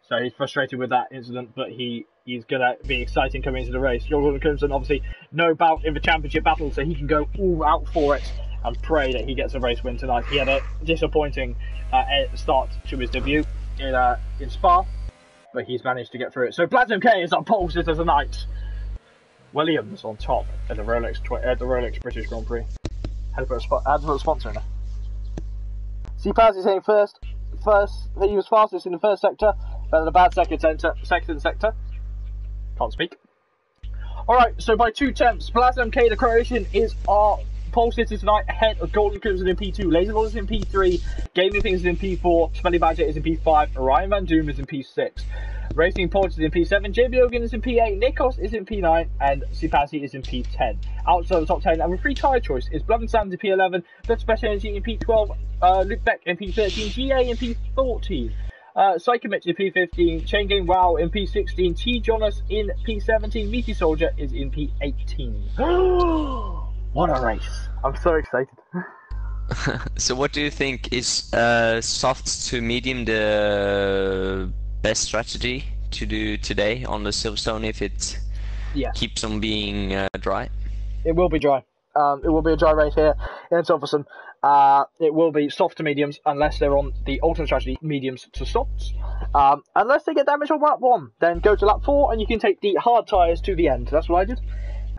Speaker 1: So he's frustrated with that incident, but he's going to be exciting coming into the race. Gordon Crimson, obviously, no bout in the championship battle, so he can go all out for it and pray that he gets a race win tonight. He had a disappointing start to his debut in Spa, but he's managed to get through it. So BlazMK is our pole sitter tonight. Williams on top at the Rolex British Grand Prix. Had to put a sponsor in there. C-Paz is saying first. He was fastest in the first sector, but in a bad second sector. Can't speak. Alright, so by 2 tenths, BlazMK the Croatian is our pole sitter tonight, ahead of Golden Crimson in P2, Laserlord is in P3, Gaming Things is in P4, Smelly Badger is in P5, Ryan Van Doom is in P6, Racing Points is in P7, JB Ogan is in P8, Nikos is in P9, and Sipasi is in P10. Outside the top 10, and with free tyre choice is Blood and Sands in P11, Blood Special Energy in P12, Luke Beck in P13, GA in P14. Psychomix in P15, Chain Game Wow in P16, T Jonas in P17, Meaty Soldier is in P18. What a race! I'm so excited.
Speaker 2: So what do you think is soft to medium the best strategy to do today on the Silverstone if it keeps on being dry?
Speaker 1: It will be dry. It will be a dry race here in Silverstone. It will be soft to mediums unless they're on the alternate strategy, mediums to softs. Unless they get damaged on lap 1, then go to lap 4 and you can take the hard tyres to the end. That's what I did.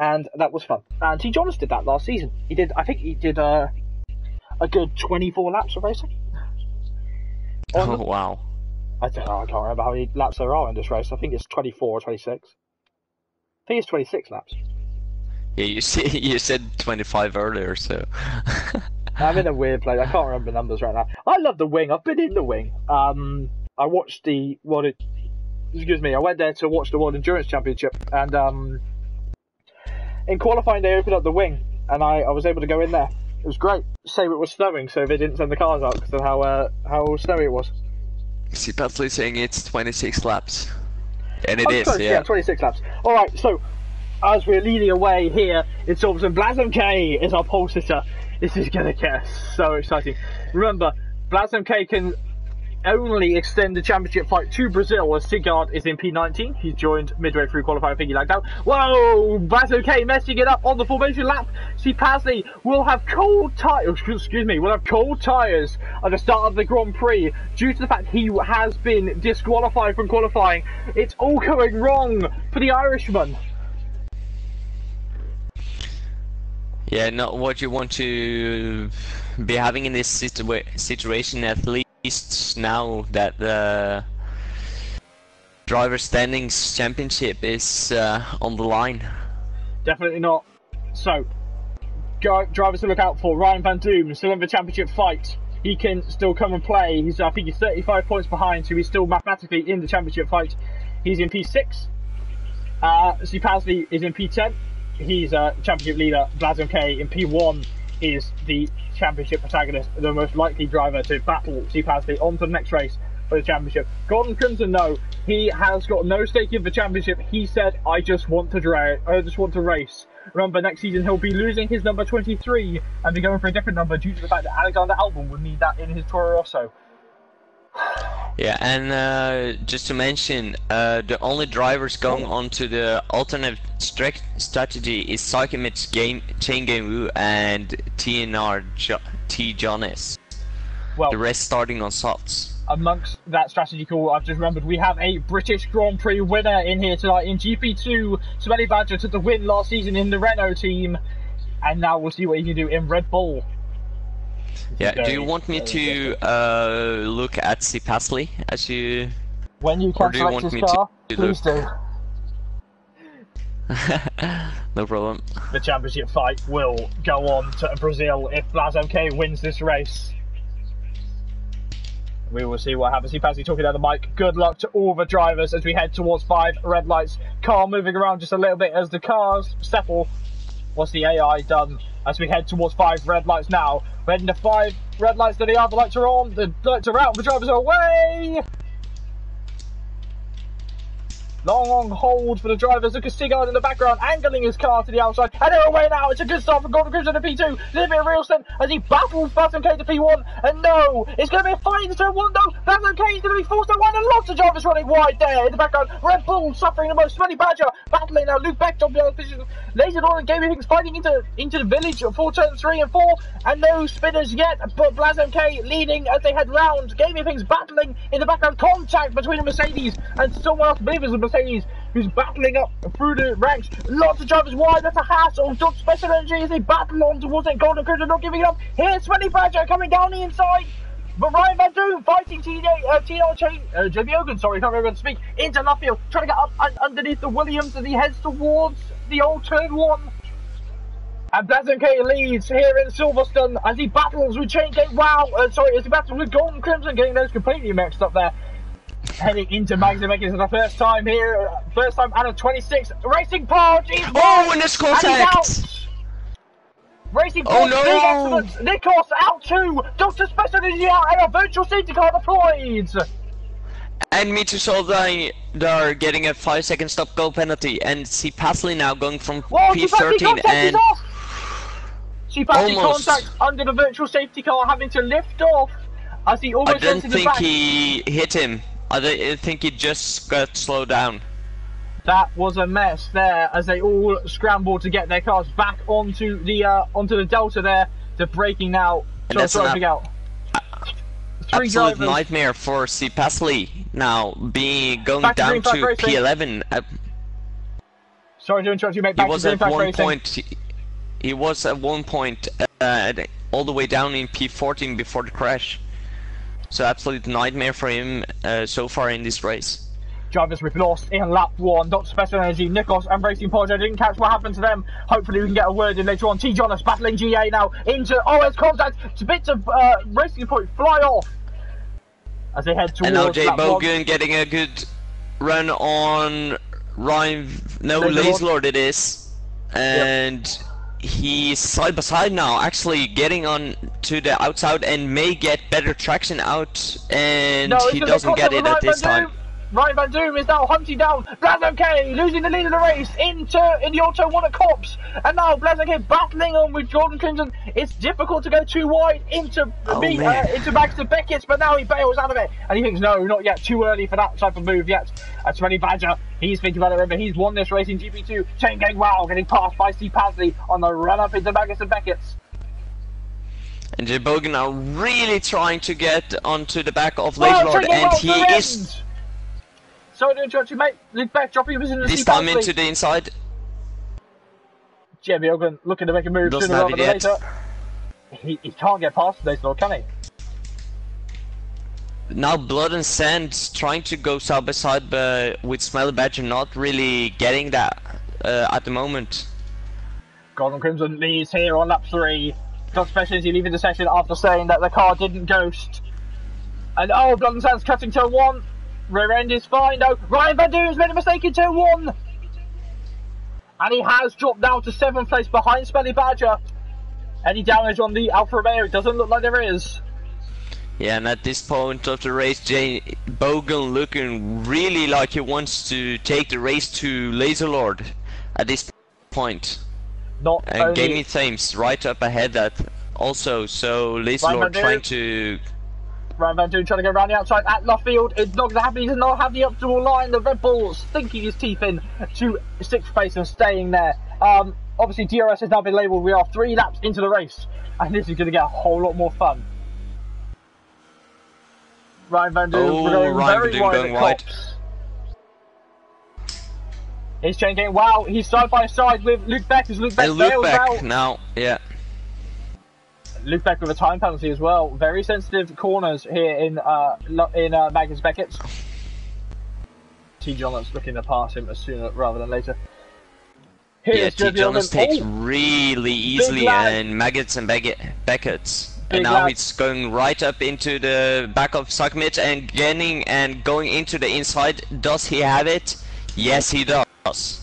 Speaker 1: And that was fun. And T. Jonas did that last season. I think he did a good 24 laps of racing.
Speaker 2: Oh, wow.
Speaker 1: I don't know, I can't remember how many laps there are in this race. I think it's 24 or 26. I think it's 26 laps.
Speaker 2: Yeah, you said 25 earlier, so...
Speaker 1: I'm in a weird place. I can't remember the numbers right now. I love the wing. I've been in the wing. I watched the I went there to watch the World Endurance Championship, and in qualifying they opened up the wing, and I was able to go in there. It was great. Save it was snowing, so they didn't send the cars out because of how snowy it was.
Speaker 2: See, Patley saying it's 26 laps. And it is,
Speaker 1: close, yeah. 26 laps. Alright, so as we're leading away here in Silverstone, Blazem K is our pole sitter. This is going to get so exciting. Remember, Blazem K can only extend the championship fight to Brazil as Sigurd is in P19. He's joined midway through qualifying. I think he lagged out. Whoa! Blazem K messing it up on the formation lap. See, Pasley will have cold tires. Excuse me, will have cold tires at the start of the Grand Prix due to the fact he has been disqualified from qualifying. It's all going wrong for the Irishman.
Speaker 2: Yeah, not what you want to be having in this situation, at least now that the driver standings championship is on the line.
Speaker 1: Definitely not. So, drivers to look out for. Ryan Van Doom still in the championship fight. He can still come and play. I think he's 35 points behind, so he's still mathematically in the championship fight. He's in P6. See, Pasley is in P10. He's championship leader. Blazem K in P1 is the championship protagonist, the most likely driver to battle C. Pasley on to the next race for the championship. Gordon Crimson, no, he has got no stake in the championship. He said, I just want to race. Remember, next season he'll be losing his number 23 and be going for a different number due to the fact that Alexander Albon would need that in his Toro Rosso.
Speaker 2: Yeah, and just to mention, the only drivers going on to the alternate strategy is Psychomits, Chain Game Wu, and TNR T. Jonas. Well, the rest starting on softs.
Speaker 1: Amongst that strategy call, I've just remembered we have a British Grand Prix winner in here tonight in GP2. Smelly Badger took the win last season in the Renault team, and now we'll see what he can do in Red Bull.
Speaker 2: Yeah, do you want me to look at C. Pasley as you...
Speaker 1: When you can select his car, please do.
Speaker 2: No problem.
Speaker 1: The championship fight will go on to Brazil if Blazem K wins this race. We will see what happens. C. Pasley talking down the mic. Good luck to all the drivers as we head towards 5 red lights. Car moving around just a little bit as the cars settle. What's the AI done? As we head towards 5 red lights now. We're heading to 5 red lights, the other lights are on, the lights are out, the drivers are away! Long hold for the drivers. Look at Sigurd in the background, angling his car to the outside, and they're away now. It's a good start for Gordon Crimson to P2. Living a real stint as he battles Blazem K to P1. And no, it's going to be a fight into turn 1 though. Blazem K is going to be forced to one, and lots of drivers running wide there in the background. Red Bull suffering the most. Smelly Badger battling now. Luke Beck on the other position. Laser on and Gaming Things fighting into the village for turns 3 and 4, and no spinners yet. But Blazem K leading as they head round. Gaming Things battling in the background. Contact between a Mercedes and someone else. I believe it's a Mercedes who's battling up through the ranks. Lots of drivers wide. That's a hassle. Dodge Special Energy as they battle on towards it. Golden Crimson not giving it up. Here's Smelly Badger coming down the inside. But Ryan Van Doom fighting JB Hogan, sorry, can't remember to speak, into left field, trying to get up underneath the Williams as he heads towards the old turn 1. And Blazem K leads here in Silverstone as he battles with Chain Gate. As he battles with Golden Crimson, getting those completely mixed up there. Heading into Magazine Makers for the first time here, first time out of 26. Racing Pod is
Speaker 2: and it's contact!
Speaker 1: Racing Pod, big accidents. Nikos out too. Dr. Special Energy out and a virtual safety car deployed.
Speaker 2: And Mitchell are getting a 5-second stop-go penalty, and C. Pasley now going from P13 and
Speaker 1: C. Pasley contact under the virtual safety car, having to lift off as he almost
Speaker 2: I don't think he hit him. I think he just got slowed down.
Speaker 1: That was a mess there as they all scrambled to get their cars back onto the Delta there. They're braking now.
Speaker 2: And that's an
Speaker 1: out.
Speaker 2: Absolute nightmare for C. Pasley now, going down to P11.
Speaker 1: Sorry to interrupt you, mate. He was at one
Speaker 2: point all the way down in P14 before the crash. So absolute nightmare for him so far in this race.
Speaker 1: Drivers we've lost in lap 1. Dr. Special Energy, Nikos and Racing Pojo didn't catch what happened to them. Hopefully we can get a word in later on. T. Jonas battling GA now into OS contact. Bits of Racing Point fly off. as they head towards.
Speaker 2: And now Jay
Speaker 1: that
Speaker 2: Bogan getting a good run on Laserlord it is, and he's side by side now, actually getting on to the outside and may get better traction out, and he doesn't get it at this time.
Speaker 1: Ryan Van Doom is now hunting down Blazo K, losing the lead of the race in the Auto 1 at Cops, and now Blazo K battling on with Jordan Crimson. It's difficult to go too wide into Max and Beckett's, but now he bails out of it, and he thinks, no, not yet, too early for that type of move yet. That's Smelly Badger. He's thinking about it. Remember, he's won this race in GP2. Chain Gang Wow getting passed by Steve Pasley on the run up into Magnus and Beckett's.
Speaker 2: And Jay Bogan now really trying to get onto the back of Laserlord, and he is.
Speaker 1: Sorry to interrupt you, mate. Luke Beck dropping his position.
Speaker 2: This time into the inside.
Speaker 1: Jay Bogan looking to make a move sooner rather than later. He can't get past Laserlord, can he?
Speaker 2: Now Blood and Sand trying to go side by side, but with Smelly Badger not really getting that at the moment.
Speaker 1: Golden Crimson leads here on lap 3. Got Specialty leaving the session after saying that the car didn't ghost. And oh, Blood and Sand's cutting turn 1. Rear end is fine though. Ryan Van Doom's made a mistake in turn 1. And he has dropped down to 7th place behind Smelly Badger. Any damage on the Alfa Romeo? It doesn't look like there is.
Speaker 2: Yeah, and at this point of the race, Jay Bogan looking really like he wants to take the race to Laserlord at this point.
Speaker 1: Not
Speaker 2: and
Speaker 1: only...
Speaker 2: Gaming Thames right up ahead that also, so Laserlord trying to...
Speaker 1: Ryan Van Doom trying to go around the outside at Luffield. It's not going to happen. He does not have the optimal line. The Red Bull stinking his teeth in to 6th place and staying there. Obviously, DRS has now been labelled. We are 3 laps into the race, and this is going to get a whole lot more fun. Ryan Van Doom going wide. He's changing. Wow, he's side by side with Luke Beck as Luke Beck bails out.
Speaker 2: Now, yeah.
Speaker 1: Luke Beck with a time penalty as well. Very sensitive corners here in Magnus Beckett's. T. Jonas looking to pass him sooner rather than later.
Speaker 2: Here's T. Jonas takes really easily and Maggots and Beckett's. And now he's going right up into the back of Sakmit and going into the inside. Does he have it? Yes, he does.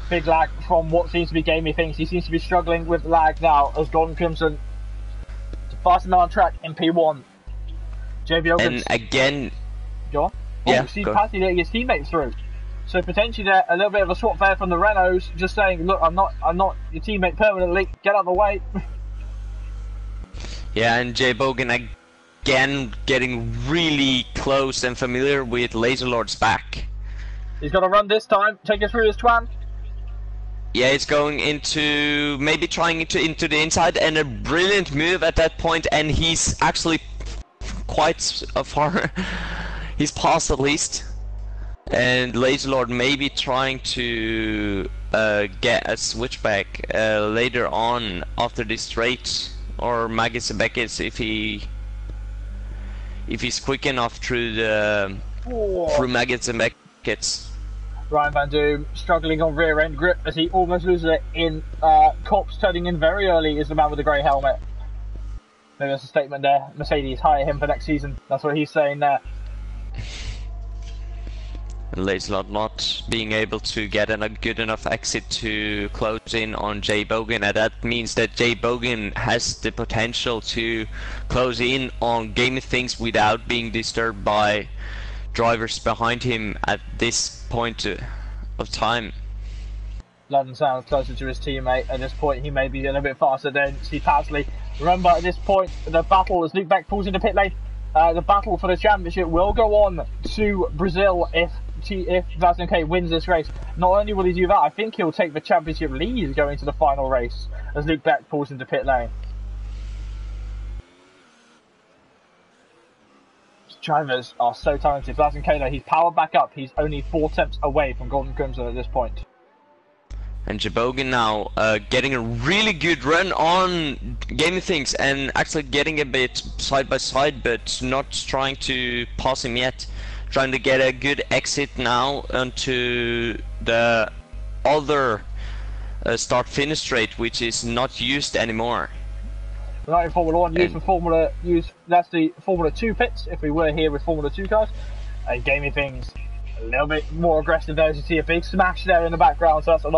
Speaker 1: Big lag from what seems to be Gamey Things. He seems to be struggling with lag now as Golden Crimson fast man on track in P1. JB
Speaker 2: and again,
Speaker 1: go on.
Speaker 2: Yeah,
Speaker 1: Steve Pasley letting his teammates through. So potentially there a little bit of a swap there from the Renaults, just saying, look, I'm not your teammate permanently. Get out of the way.
Speaker 2: Yeah, and Jay Bogan again getting really close and familiar with Laserlord's back.
Speaker 1: He's got to run this time. Take us through this Twan.
Speaker 2: Yeah, it's going into maybe trying into the inside, and a brilliant move at that point, and he's actually quite far. He's passed at least, and Laserlord maybe trying to get a switchback later on after this straight, or Magus and Beckett's if he's quick enough through Magus and Beckett's.
Speaker 1: Ryan Van Doom struggling on rear end grip as he almost loses it in Cops, turning in very early is the man with the grey helmet. Maybe that's a statement there. Mercedes hire him for next season. That's what he's saying there.
Speaker 2: Laserlord not being able to get a good enough exit to close in on Jay Bogan, and that means that Jay Bogan has the potential to close in on Gaming Things without being disturbed by drivers behind him at this point of time.
Speaker 1: London sounds closer to his teammate. At this point, he may be a little bit faster than Steve Pasley. Remember, at this point, the battle as Luke Beck pulls into pit lane. The battle for the championship will go on to Brazil if Vazon K wins this race. Not only will he do that, I think he'll take the championship lead going to the final race as Luke Beck pulls into pit lane. Drivers are so talented. Vazon K, he's powered back up. He's only 4 tenths away from Golden Crimson at this point.
Speaker 2: And Jay Bogan now getting a really good run on Gaming Things and actually getting a bit side by side, but not trying to pass him yet. Trying to get a good exit now onto the other start-finish straight, which is not used anymore.
Speaker 1: We're not in Formula 1, that's the Formula 2 pits if we were here with Formula 2 cars. And Gaming Things a little bit more aggressive there, as you see a big smash there in the background, so that's an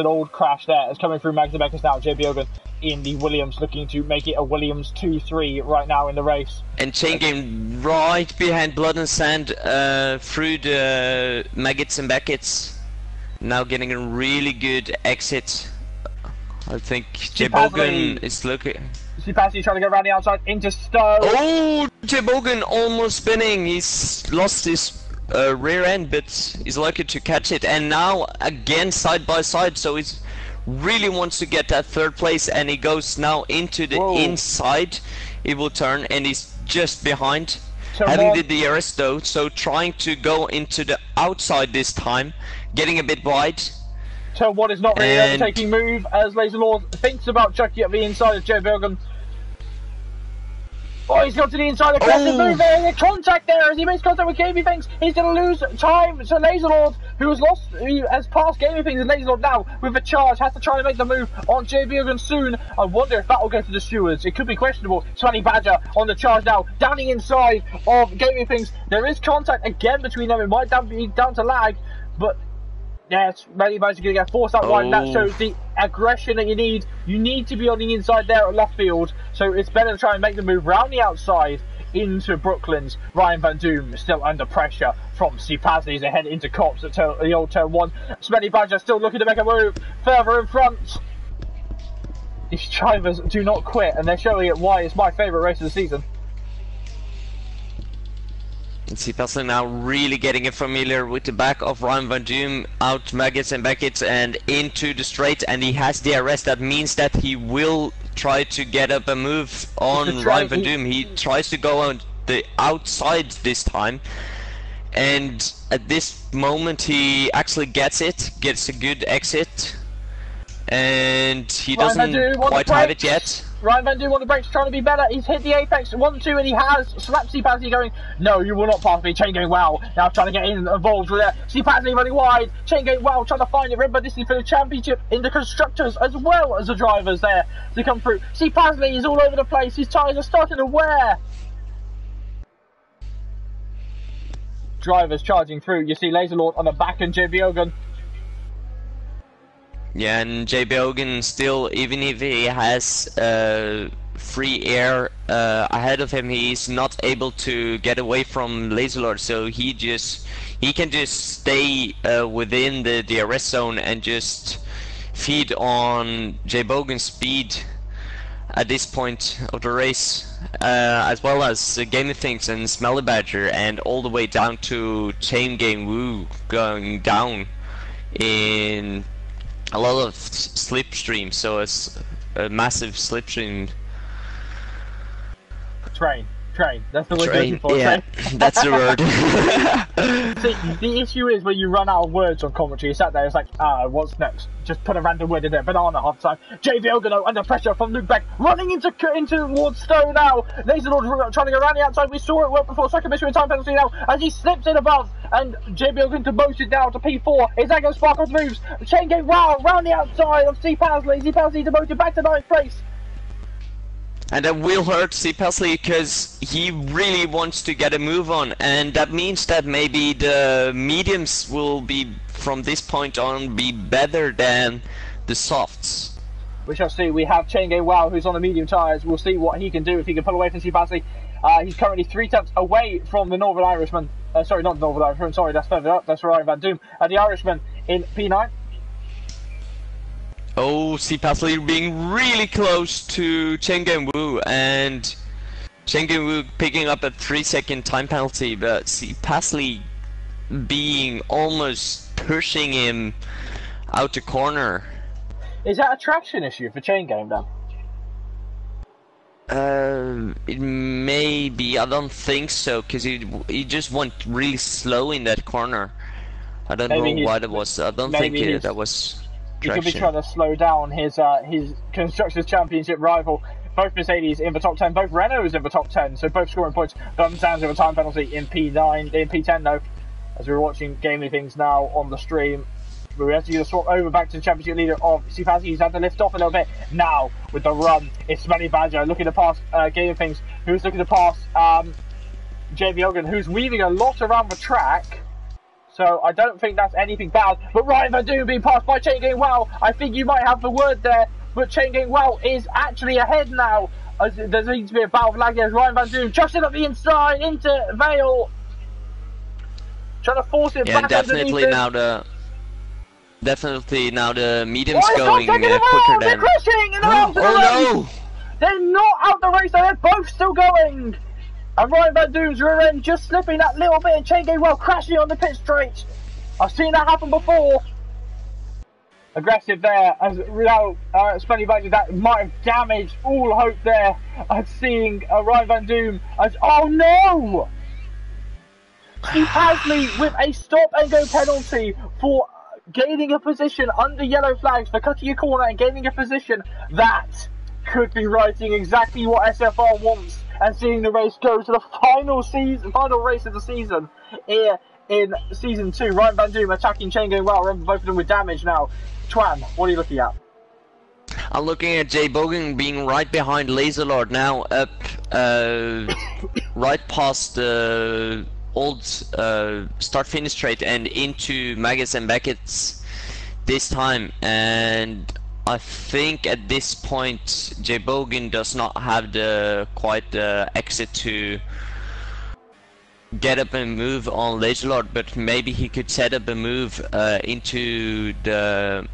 Speaker 1: old crash there. It's coming through Magda Beckers now, JB Ogan in the Williams, looking to make it a Williams 2-3 right now in the race.
Speaker 2: And Chain Game right behind Blood and Sand through the Maggots and Beckett's. Now getting a really good exit. I think J Bogan is looking.
Speaker 1: Patsy trying to get around the outside into Stowe.
Speaker 2: Oh, J Bogan almost spinning. He's lost his rear end, but he's lucky to catch it. And now again side by side, so he's really wants to get that third place, and he goes now into the inside. He will turn, and he's just behind. Having the DRS though, so trying to go into the outside this time, getting a bit wide.
Speaker 1: Turn 1 is not really an overtaking move as Laser Lord thinks about chucking up the inside of Joe Bilgan. Oh, he's got to the inside, aggressive move there, the contact there as he makes contact with Gaming Things. He's going to lose time. So Laser Lord, who has passed Gaming Things, and Laser Lord now with a charge has to try and make the move on J Bilgan soon. I wonder if that will go to the stewards. It could be questionable. Swanny Badger on the charge now, down the inside of Gaming Things. There is contact again between them. It might be down to lag, but yes, Swanny Badger going to get forced out wide, and that shows the aggression that you need. You need to be on the inside there at left field, so it's better to try and make the move round the outside into Brooklyn's. Ryan Van Doom still under pressure from Steve Pasley as they head into Cops at the old turn 1. Smelly Badger still looking to make a move further in front. These drivers do not quit, and they're showing it why it's my favourite race of the season.
Speaker 2: And see Pasley now really getting familiar with the back of Ryan Van Doom, out Maggots and Beckett's and into the straight, and he has DRS. That means that he will try to get up a move on Ryan Van Doom. He tries to go on the outside this time, and at this moment he actually gets a good exit, and he doesn't quite have it yet.
Speaker 1: Ryan Van Doom on the brakes, trying to be better. He's hit the apex 1-2, and he has slapped C Patsy going, no, you will not pass me. Chain going well. Now trying to get involved with it. C Patsy running wide. Chain going well, trying to find it. Remember, this is for the championship in the constructors as well as the drivers there to come through. C Pasley is all over the place. His tyres are starting to wear. Drivers charging through. You see Laser Lord on the back and JB Ogan.
Speaker 2: Yeah, and JB Ogan still, even if he has free air ahead of him, he's not able to get away from Laser Lord, so he can just stay within the DRS zone and just feed on JB Ogan's speed at this point of the race, as well as Gaming Things and Smelly Badger, and all the way down to Chain Game Woo going down in a lot of slipstream, so it's a massive slipstream. Train.
Speaker 1: That's the word you're looking for.
Speaker 2: Yeah, that's the word.
Speaker 1: See, the issue is when you run out of words on commentary, you sat there, it's like, what's next? Just put a random word in there. Banana half time. JV Ogano under pressure from Luke Beck, running into towards Stowe now. Laser Lord trying to go around the outside. We saw it work before. Second mission time penalty now as he slips in above, and JB Ogan demoted now to P4. Is that going to sparkle moves? Chain game wow round the outside of C Pasley. C Pasley demoted back to 9th place.
Speaker 2: And that will hurt C Pasley because he really wants to get a move on, and that means that maybe the mediums will be, from this point on, be better than the softs.
Speaker 1: We shall see. We have Chain Game Wow, who's on the medium tyres. We'll see what he can do if he can pull away from C Pasley. He's currently 3 tenths away from the Northern Irishman. Sorry, not the Northern Irishman. Sorry, that's further up. That's Ryan Van Doom. The Irishman in P9.
Speaker 2: Oh, C Pasley being really close to Chen Genwu, and Chen Genwu picking up a 3-second time penalty, but C Pasley being almost pushing him out the corner.
Speaker 1: Is that a traction issue for Chain Game then?
Speaker 2: It may be. I don't think so, because he just went really slow in that corner. I don't know why that was. I don't think that was.
Speaker 1: He could be trying to slow down his Constructors Championship rival. Both Mercedes in the top 10, both Renaults in the top 10, so both scoring points. Done Sands with a time penalty in P10 though, as we're watching Gaming Things now on the stream. We're actually going to swap over back to the championship leader of Sipazzi. He's had to lift off a little bit. Now, with the run, it's Smelly Badger looking to pass Game of Things, who's looking to pass JB Hogan, who's weaving a lot around the track. So I don't think that's anything bad. But Ryan Van Doom being passed by Chain Gang Wow. I think you might have the word there. But Chain Gang Wow is actually ahead now. There needs to be a battle of lag here. Ryan Van Doom just in at the inside into Vale. Trying to force it back
Speaker 2: definitely
Speaker 1: underneath
Speaker 2: definitely now the medium's going quicker
Speaker 1: than... They're
Speaker 2: than...
Speaker 1: crashing in the round to the race.
Speaker 2: No!
Speaker 1: They're not out the race, they're both still going. And Ryan Van Doom's rear end just slipping that little bit, and Chain Gang Well crashing on the pit straight. I've seen that happen before. Aggressive there, as without Spenny Badger, that might have damaged all hope there of seeing Ryan Van Doom as... Oh no! Steve Hasley with a stop and go penalty for gaining a position under yellow flags, for cutting a corner and gaining a position. That could be writing exactly what SFR wants, and seeing the race go to the final race of the season here in Season 2. Ryan Van Doom attacking Chain Going Well. Remember, both of them with damage now. Twan, what are you looking at?
Speaker 2: I'm looking at Jay Bogan being right behind Laserlord now, up right past the old start-finish straight and into Magus and Beckett's this time. And I think at this point Jay Bogan does not have the exit to get up and move on Laserlord, but maybe he could set up a move into the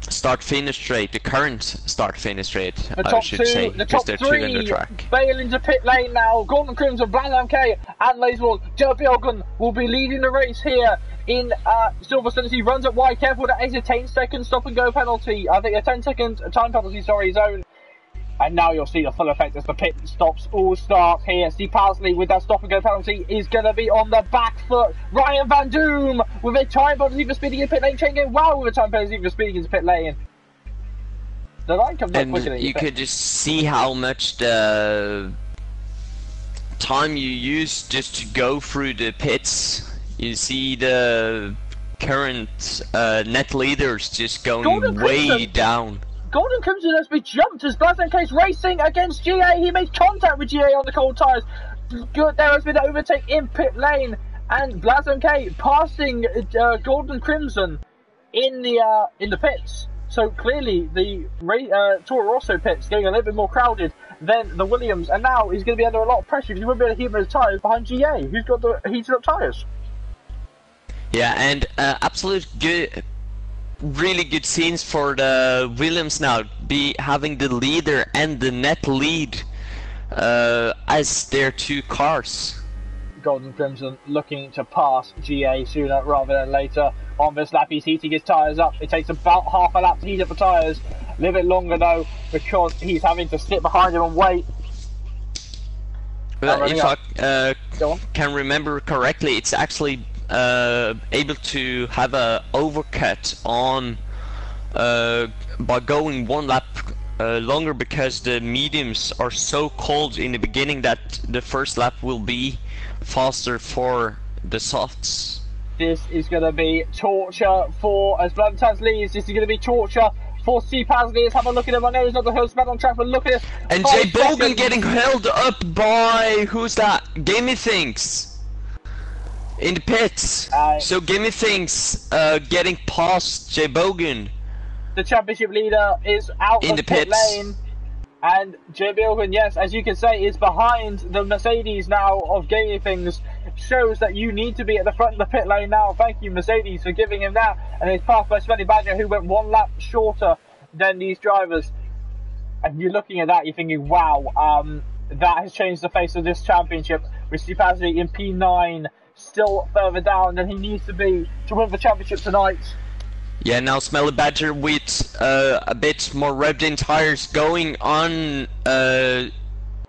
Speaker 2: start-finish straight, the current start-finish straight, I should say, because there are two in the track.
Speaker 1: Bale into pit lane now. Golden Crimson, Blanham K and Laserlord. Joe Bjorgen will be leading the race here in Silverstone. He runs it wide, careful to exit, 10-second stop and go penalty. I think a 10-second time penalty, sorry, zone. And now you'll see the full effect as the pit stops all start here. Steve Parsley with that stop and go penalty is going to be on the back foot. Ryan Van Doom with a time penalty for speeding in pit lane. Chain Gang Wow with a time penalty for speeding into pit lane. The line comes up quicker than
Speaker 2: you could just see how much the time you use just to go through the pits. You see the current net leaders just going way down.
Speaker 1: Golden Crimson has been jumped as Blazon Case racing against GA. He made contact with GA on the cold tyres. Good, there has been an overtake in pit lane, and Blazon K passing Golden Crimson in the pits. So clearly the Toro Rosso pits getting a little bit more crowded than the Williams, and now he's going to be under a lot of pressure because he won't be able to heat his tyres behind GA, who's got the heated up tyres.
Speaker 2: Yeah, and absolute good. Really good scenes for the Williams now, having the leader and the net lead as their two cars.
Speaker 1: Golden Crimson looking to pass GA sooner rather than later. On this lap, he's heating his tyres up. It takes about half a lap to heat up the tyres. A little bit longer though, because he's having to sit behind him and wait.
Speaker 2: But if I can remember correctly, it's actually able to have a overcut on by going one lap longer, because the mediums are so cold in the beginning that the first lap will be faster for the softs.
Speaker 1: This is going to be torture for, as Blantan's leads, this is going to be torture for C Pasley. Let's have a look at him. I know he's not the hill's man on track, but look at this.
Speaker 2: And Jay Bogan getting held up by, who's that? Gamey Things in the pits. So Gamey Things getting past Jay Bogan.
Speaker 1: The championship leader is out in the pit lane. And Jay Bogan, yes, as you can say, is behind the Mercedes now of Gamey Things. Shows that you need to be at the front of the pit lane now. Thank you, Mercedes, for giving him that. And he's passed by Svenny Badger, who went one lap shorter than these drivers. And you're looking at that, you're thinking, wow, that has changed the face of this championship. With Steve Pasley in P9, still further down than he needs to be to win the championship tonight.
Speaker 2: Yeah, now Smelly Badger with a bit more revved in tires going on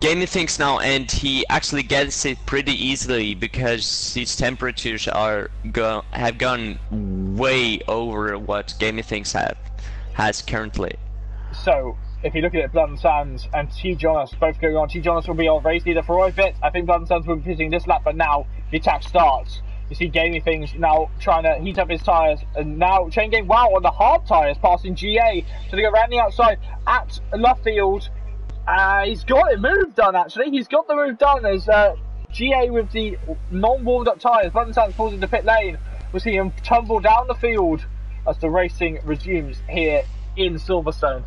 Speaker 2: Gaming Things now, and he actually gets it pretty easily because his temperatures have gone way over what Gaming Things has currently.
Speaker 1: So, if you look at it, Blood and Sands and T. Jonas both going on. T. Jonas will be on race leader for a bit. I think Blood and Sands will be pitting this lap, but now the attack starts. You see Gaming Things now trying to heat up his tyres, and now Chain Game, wow, on the hard tyres, passing GA. So they go around the outside at Luffield. He's got a move done, actually. He's got the move done as GA with the non-warmed up tyres. Valentine falls into pit lane. We'll see him tumble down the field as the racing resumes here in Silverstone.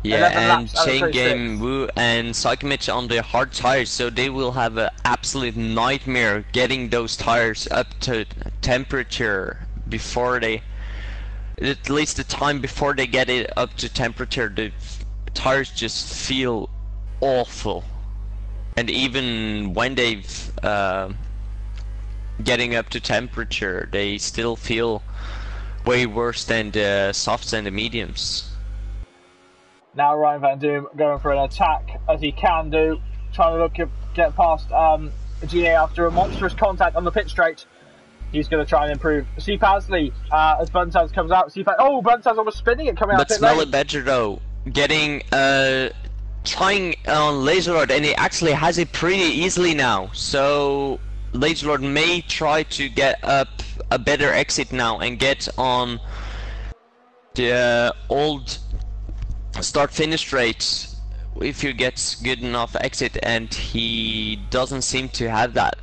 Speaker 2: Yeah, and Chain Game, Wu and Psychomich on the hard tires, so they will have an absolute nightmare getting those tires up to temperature before they, at least the time before they get it up to temperature, the tires just feel awful. And even when they've getting up to temperature, they still feel way worse than the softs and the mediums.
Speaker 1: Now Ryan Van Doom going for an attack as he can do, trying to get past GA after a monstrous contact on the pit straight. He's going to try and improve. C. Pasley as Buntaz comes out. Oh, Buntaz almost spinning it coming out.
Speaker 2: But Smelly Badger though, getting trying on Laserlord, and he actually has it pretty easily now. So Laserlord may try to get up a better exit now and get on the old start-finish straight if he gets good enough exit, and he doesn't seem to have that.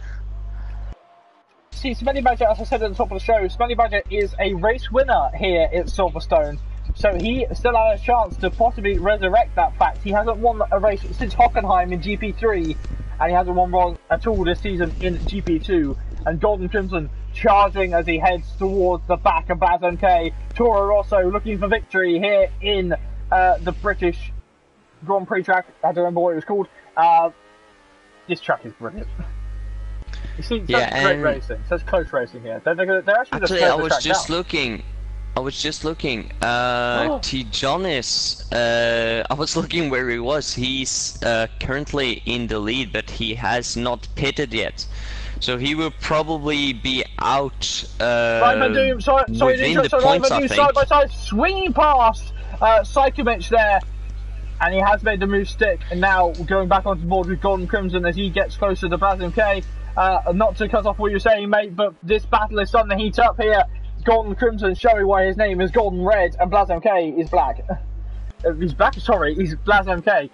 Speaker 1: See, Smelly Badger, as I said at the top of the show, Smelly Badger is a race winner here at Silverstone, so he still has a chance to possibly resurrect that fact. He hasn't won a race since Hockenheim in GP3, and he hasn't won one at all this season in GP2. And Golden Crimson charging as he heads towards the back of Baz MK. Toro Rosso looking for victory here in the British Grand Prix track. I don't remember what it was called. This track is brilliant. You see, such great racing, such close racing here. They're actually
Speaker 2: I was just looking. T. Jonas, I was looking where he was. He's currently in the lead, but he has not pitted yet. So he will probably be out
Speaker 1: Ryan Doom,
Speaker 2: within the points, I think.
Speaker 1: Side by side, swinging past Psychomich there, and he has made the move stick, and now going back onto the board with Golden Crimson as he gets closer to Baz MK. Not to cut off what you're saying, mate, but this battle is starting to heat up here. Golden Crimson showing why his name is Golden Red, and Blaz MK is black. He's black? Sorry, he's Blaz MK.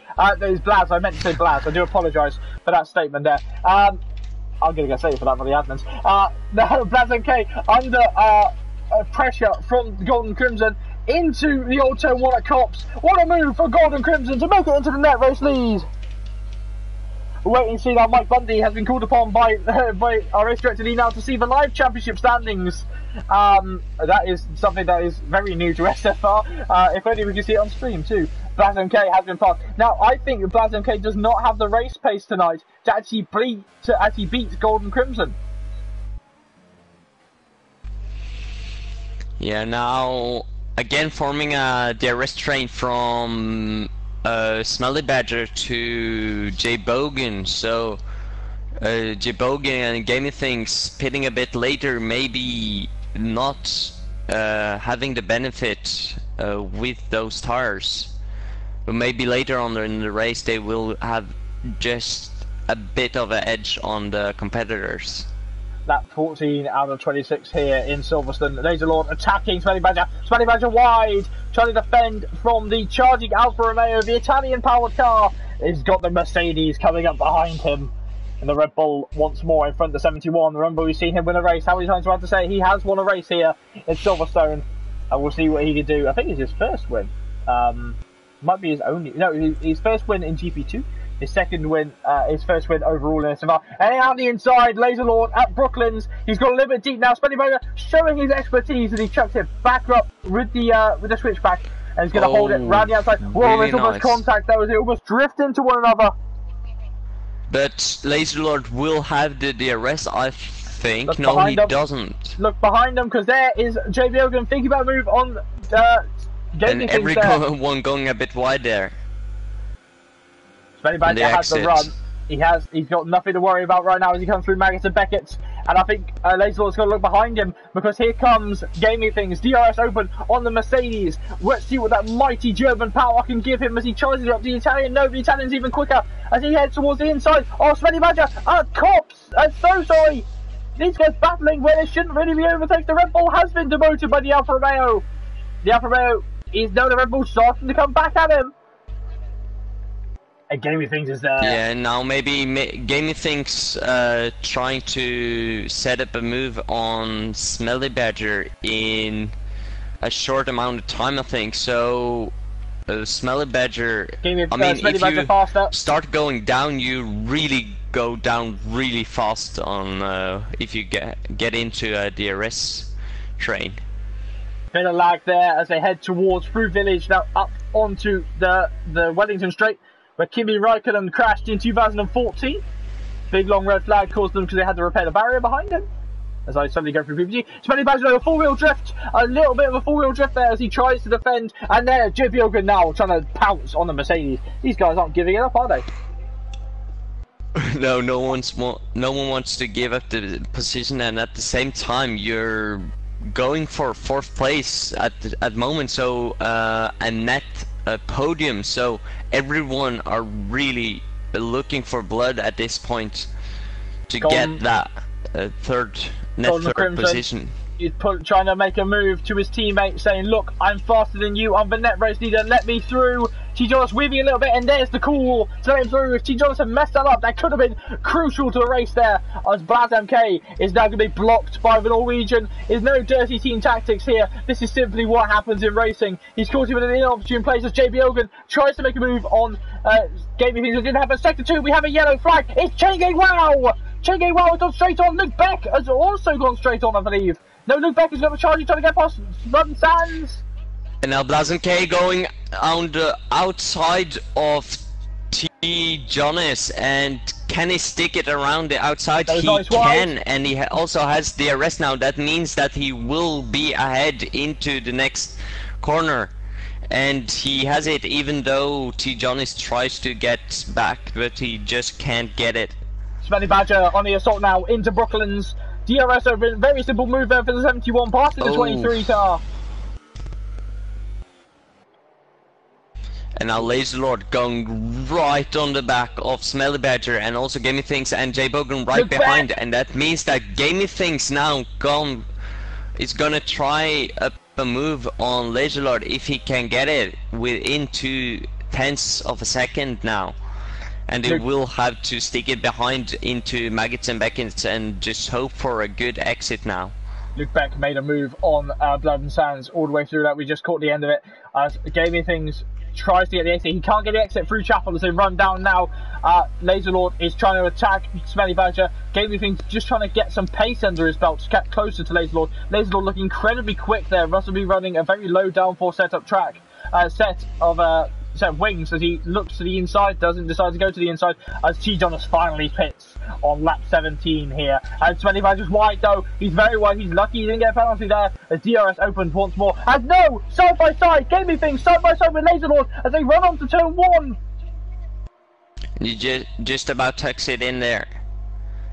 Speaker 1: He's Blaz, I meant to say Blaz. I do apologise for that statement there. I'm going to get saved for that for the admins. Now, Blaz MK under pressure from Golden Crimson into the old Turn 1 at Cops. What a move for Golden Crimson to make it into the net race lead. Waiting to see now. Mike Bundy has been called upon by our race director Lee now to see the live championship standings. That is something that is very new to SFR. If only we can see it on stream too. Blaz MK has been passed. Now I think Blaz MK does not have the race pace tonight to actually beat Golden Crimson. Yeah,
Speaker 2: now again forming a DRS train from Smelly Badger to J Bogan, so J Bogan and Gaming Things pitting a bit later, maybe not having the benefit with those tires, but maybe later on in the race they will have just a bit of an edge on the competitors.
Speaker 1: That 14 out of 26 here in Silverstone. Laserlord attacking Smelly Badger. Smelly Badger wide, trying to defend from the charging Alfa Romeo. The Italian powered car has got the Mercedes coming up behind him. And the Red Bull once more in front of the 71. Remember, we've seen him win a race. How many times do I have to say he has won a race here in Silverstone? And we'll see what he can do. I think it's his first win. Might be his only. No, his first win in GP2. His second win, his first win overall in SFR. And out the inside, Laserlord at Brooklands. He's got a little bit deep now. Spenny Boga showing his expertise as he chucks it back up with the switchback. And he's going to hold it round the outside. Whoa,
Speaker 2: really
Speaker 1: there's almost contact there as they almost drift into one another.
Speaker 2: But Laserlord will have the DRS, I think. No, he doesn't.
Speaker 1: Look behind him, because there is JB Ogan thinking about a move on Gaming
Speaker 2: and every one going a bit wide there.
Speaker 1: Smelly Badger has the run. He's got nothing to worry about right now as he comes through Maggots and Beckett. And I think Laserlord's going to look behind him, because here comes Gaming Things. DRS open on the Mercedes. Let's see what that mighty German power can give him as he charges up the Italian. No, the Italian's even quicker as he heads towards the inside. Oh, Smelly Badger! Cops! I'm so sorry! These guys battling where they shouldn't really be overtaken. The Red Bull has been demoted by the Alfa Romeo. The Alfa Romeo is now the Red Bull starting to come back at him. And Gamey Things is there.
Speaker 2: Yeah, now maybe Gamey Things trying to set up a move on Smelly Badger in a short amount of time, I think. So Smelly Badger, I mean, if you start going down, you really go down really fast on if you get into a DRS train.
Speaker 1: Bit of lag there as they head towards through Village, now up onto the Wellington Straight, where Kimi Raikkonen crashed in 2014. Big long red flag caused them because they had to repair the barrier behind him. As I suddenly go through PPG, Smelly Badger a four-wheel drift, a little bit of a four-wheel drift there as he tries to defend, and there JP Hogan now trying to pounce on the Mercedes. These guys aren't giving it up, are they?
Speaker 2: No, no one wants to give up the position, and at the same time you're going for fourth place at the moment, so a net podium, so everyone are really looking for blood at this point to get that third position.
Speaker 1: He's trying to make a move to his teammate, saying, look, I'm faster than you, I'm the net race leader, let me through. T-Jonas weaving a little bit, and there's the call to let him through. If T-Jonas had messed that up, that could have been crucial to the race there, as Blaz MK is now going to be blocked by the Norwegian. There's no dirty team tactics here. This is simply what happens in racing. He's caught him in an inopportune place as JB Hogan tries to make a move on Gaming Things. It didn't happen. Sector 2, we have a yellow flag. It's Chenge Wow! Chenge Wow has gone straight on. Luke Beck has also gone straight on, I believe. No, Luke Beck is going to charge. He's trying to get past Blood and Sands.
Speaker 2: And now Blazen K going on the outside of T. Jonas, and can he stick it around the outside? He nice can, and he also has the DRS now. That means that he will be ahead into the next corner, and he has it even though T. Jonas tries to get back, but he just can't get it.
Speaker 1: Smelly Badger on the assault now into Brooklands. DRS over, very simple move there for the 71, passing the 23 car.
Speaker 2: And now Laser Lord going right on the back of Smelly Badger, and also Gamey Things and J Bogan right behind, and that means that Gamey Things now is gonna try a move on Laser Lord if he can get it within 2/10 of a second now. And they will have to stick it behind into Maggots and Beckett and just hope for a good exit now.
Speaker 1: Luke Beck made a move on Blood and Sands all the way through that. We just caught the end of it as Gaming Things tries to get the exit. He can't get the exit through Chapel as they run down now. Laser Lord is trying to attack Smelly Badger. Gaming Things just trying to get some pace under his belt to get closer to Laser Lord. Laser Lord looking incredibly quick there. Russell be running a very low downforce setup track. Set of wings as he looks to the inside, doesn't decide to go to the inside as T. Jonas finally pits on lap 17 here. And Smelly Badger's wide though, he's very wide, he's lucky he didn't get a penalty there as DRS opens once more. And no, side by side, Gaming Things side by side with Laser Lord as they run onto turn 1.
Speaker 2: You just about tucks it in there.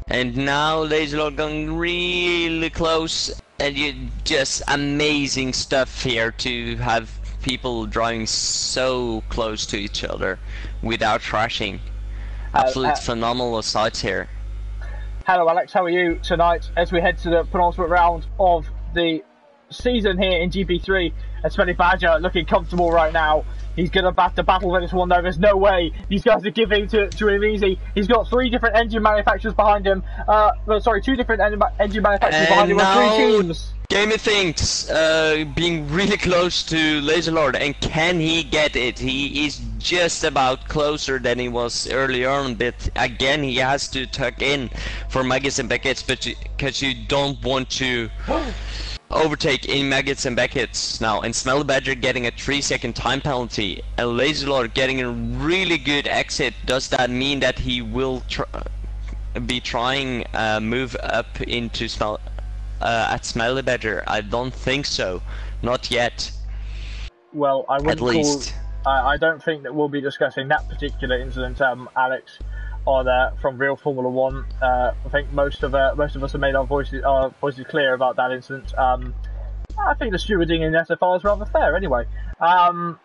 Speaker 2: And now Laser Lord going really close, and you just amazing stuff here to have people driving so close to each other without crashing. Absolute phenomenal sights here.
Speaker 1: Hello Alex, how are you tonight as we head to the penultimate round of the season here in GP3? And Smelly Badger looking comfortable right now. He's going to have to battle for this one though. There's no way these guys are giving to him easy. He's got 3 different engine manufacturers behind him. Sorry, 2 different engine manufacturers behind him with 3 teams.
Speaker 2: Gaming Things being really close to Laser Lord, and can he get it? He is just about closer than he was earlier on, but again he has to tuck in for Maggots and Beckett, because you don't want to overtake in Maggots and Beckett now. And Smelly Badger getting a 3-second time penalty, and Laser Lord getting a really good exit. Does that mean that he will be trying move up into at Smelly Badger? I don't think so, not yet.
Speaker 1: Well, I wouldn't
Speaker 2: at least.
Speaker 1: I don't think that we'll be discussing that particular incident, Alex, from Real Formula One. I think most of us have made our voices clear about that incident. I think the stewarding in SFR is rather fair, anyway. And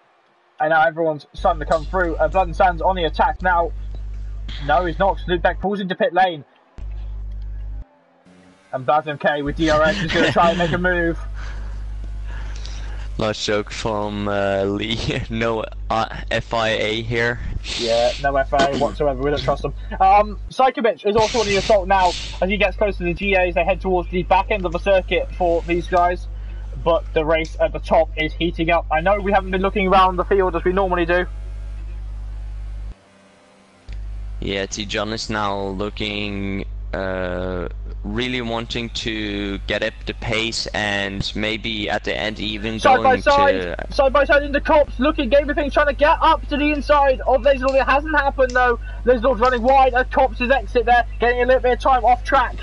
Speaker 1: now everyone's starting to come through. Blood and Sands on the attack now. No, he's not. Luke Beck pulls into pit lane. And BazMK with DRS is going to try and make a move.
Speaker 2: Nice joke from Lee. No FIA here.
Speaker 1: Yeah, no FIA whatsoever. We don't trust them. Psychovic is also on the assault now as he gets close to the GAs. They head towards the back end of the circuit for these guys. But the race at the top is heating up. I know we haven't been looking around the field as we normally do.
Speaker 2: Yeah, T-John is now looking, really wanting to get up the pace and maybe at the end even
Speaker 1: side by side into Cops, looking, Gp3 trying to get up to the inside of Laserlord. It hasn't happened though. Laserlord's running wide as Cops' exit there, getting a little bit of time off track.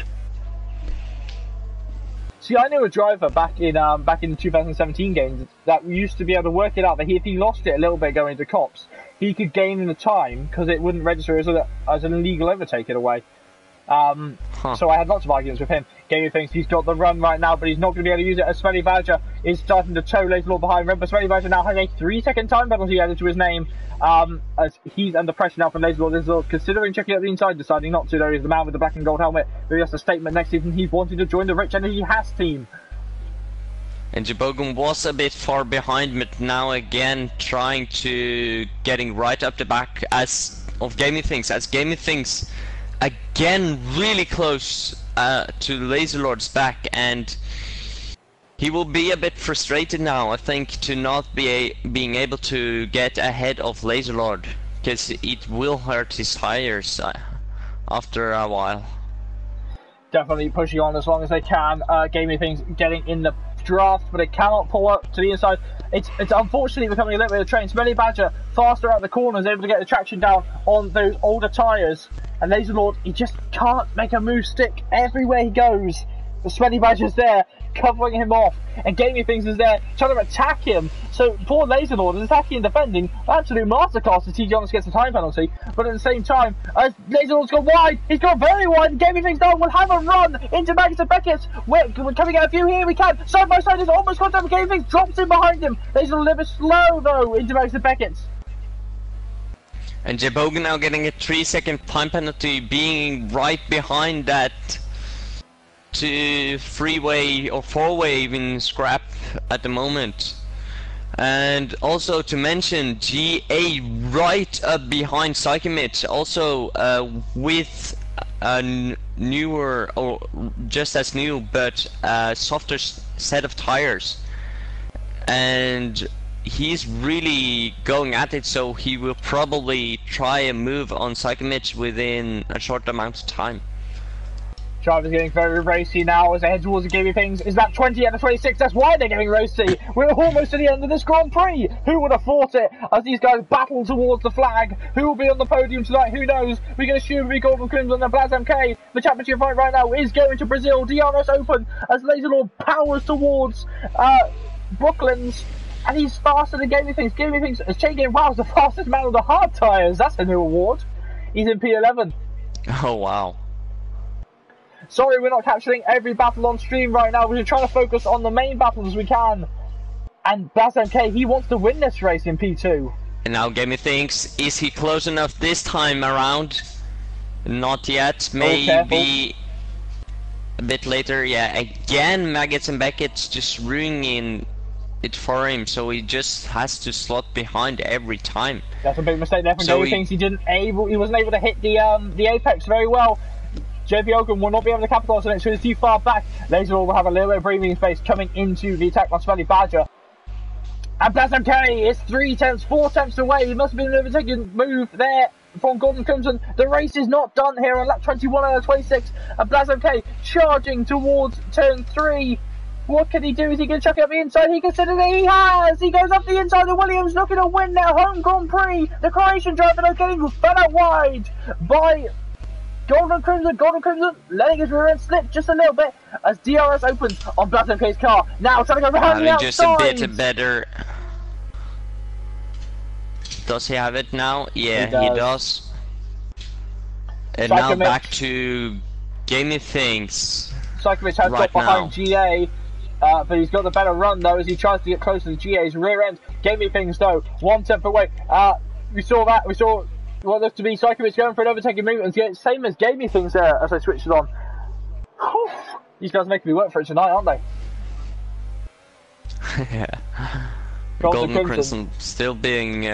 Speaker 1: See, I knew a driver back in the 2017 games that used to be able to work it out that if he lost it a little bit going to Cops, he could gain in the time because it wouldn't register as an illegal overtake in a way. So I had lots of arguments with him. Gamey thinks he's got the run right now, but he's not going to be able to use it as Smelly Badger is starting to tow Laserlord behind. Remember, Smelly Badger now has a 3-second time penalty added to his name as he's under pressure now from Laserlord. Laserlord considering checking out the inside, deciding not to though. He's the man with the black and gold helmet. Maybe that's a statement next season he's wanting to join the Rich Energy Haas team.
Speaker 2: And Jebogun was a bit far behind, but now again trying to getting right up the back as of Gaming Things. As Gaming Things again really close to Laserlord's back, and he will be a bit frustrated now, I think, to not be being able to get ahead of Laserlord, because it will hurt his tires after a while.
Speaker 1: Definitely pushing on as long as they can. Gaming Things getting in the draft, but it cannot pull up to the inside. It's unfortunately becoming a little bit of a train. Smelly Badger faster out the corners, able to get the traction down on those older tyres. And Laserlord, he just can't make a move stick everywhere he goes. The Smelly Badger's there, covering him off, and Gaming Things is there trying to attack him. So poor Laserlord is attacking and defending. Absolute masterclass as T. Jonas gets a time penalty. But at the same time, as Laserlord's gone wide, he's gone very wide, and Gaming Things now will have a run into Magnus and Beckett. We're coming out a few here, we can. Side by side is almost contact with Gaming Things, drops in behind him. Laserlord a little bit slow though into Magnus and Beckett.
Speaker 2: And Jebogun now getting a 3-second time penalty, being right behind that to freeway or four-way even scrap at the moment. And also to mention, GA right up behind Psychomit, also with a newer, or just as new, but softer set of tires. And he's really going at it, so he will probably try a move on Psychomit within a short amount of time.
Speaker 1: Drivers getting very racy now as they head towards the Gaming Things. Is that 20 out of 26? That's why they're getting racy. We're almost to the end of this Grand Prix. Who would have thought it? As these guys battle towards the flag. Who will be on the podium tonight? Who knows? We can assume it'll be Golden Crimson and BazMK. The championship fight right now is going to Brazil. DRS Open as Laserlord powers towards Brooklands. And he's faster than Gaming Things. Gaming Things is changing. Wow, the fastest man on the hard tyres. That's a new award. He's in P11.
Speaker 2: Oh, wow.
Speaker 1: Sorry, we're not capturing every battle on stream right now. We're trying to focus on the main battles we can. And BazMK, he wants to win this race in P2.
Speaker 2: And now Gaming Things, is he close enough this time around? Not yet. Maybe a bit later. Yeah, again, Maggots and Beckett's just ruining it for him, so he just has to slot behind every time. That's a big mistake there from Gaming Things. He wasn't able to hit the apex very well. JP Oakham will not be able to capitalise on it, so he's too far back. Laserlord will have a little bit of breathing space coming into the attack on Smelly Badger. And BazMK is 4 tenths away. He must have been able to take a move there from Golden Crimson. The race is not done here on lap 21 out of 26. And BazMK charging towards turn 3. What can he do? Is he going to chuck it up the inside? He considers it. He has! He goes up the inside. And Williams looking to win their home Grand Prix. The Croatian driver now getting fed out wide by Golden Crimson letting his rear end slip just a little bit as DRS opens on BazMK's car. Now trying to go behind the outside. Just a bit better. Does he have it now? Yeah, he does. And now back to Gaming Things. Psychovic has got behind GA, but he's got the better run though as he tries to get close to the GA's rear end. Gaming Things though, 1 tenth away. We saw that. We saw what looked to be Psychovic going for an overtaking move, and same as Gaming Things there as I switched it on.
Speaker 1: These guys are making me work for it tonight, aren't they?
Speaker 2: Yeah.
Speaker 1: Golden
Speaker 2: Crimson still being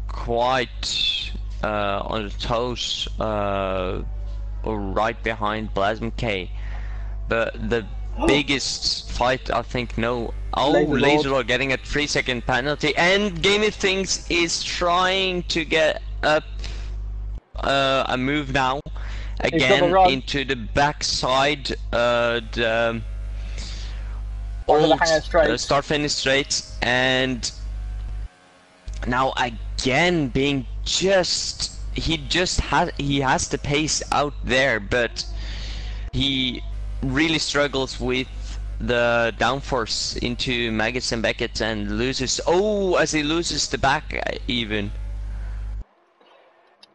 Speaker 2: quite on the toes, right behind Plasm K. But the biggest fight, I think, no. Oh, Laser Lord getting a 3-second penalty, and Gaming Things is trying to get up a move now again into the backside. The old start finish straight, and now again being he has the pace out there, but he really struggles with the downforce into Maggots and Beckett and loses. Oh, as he loses the back even.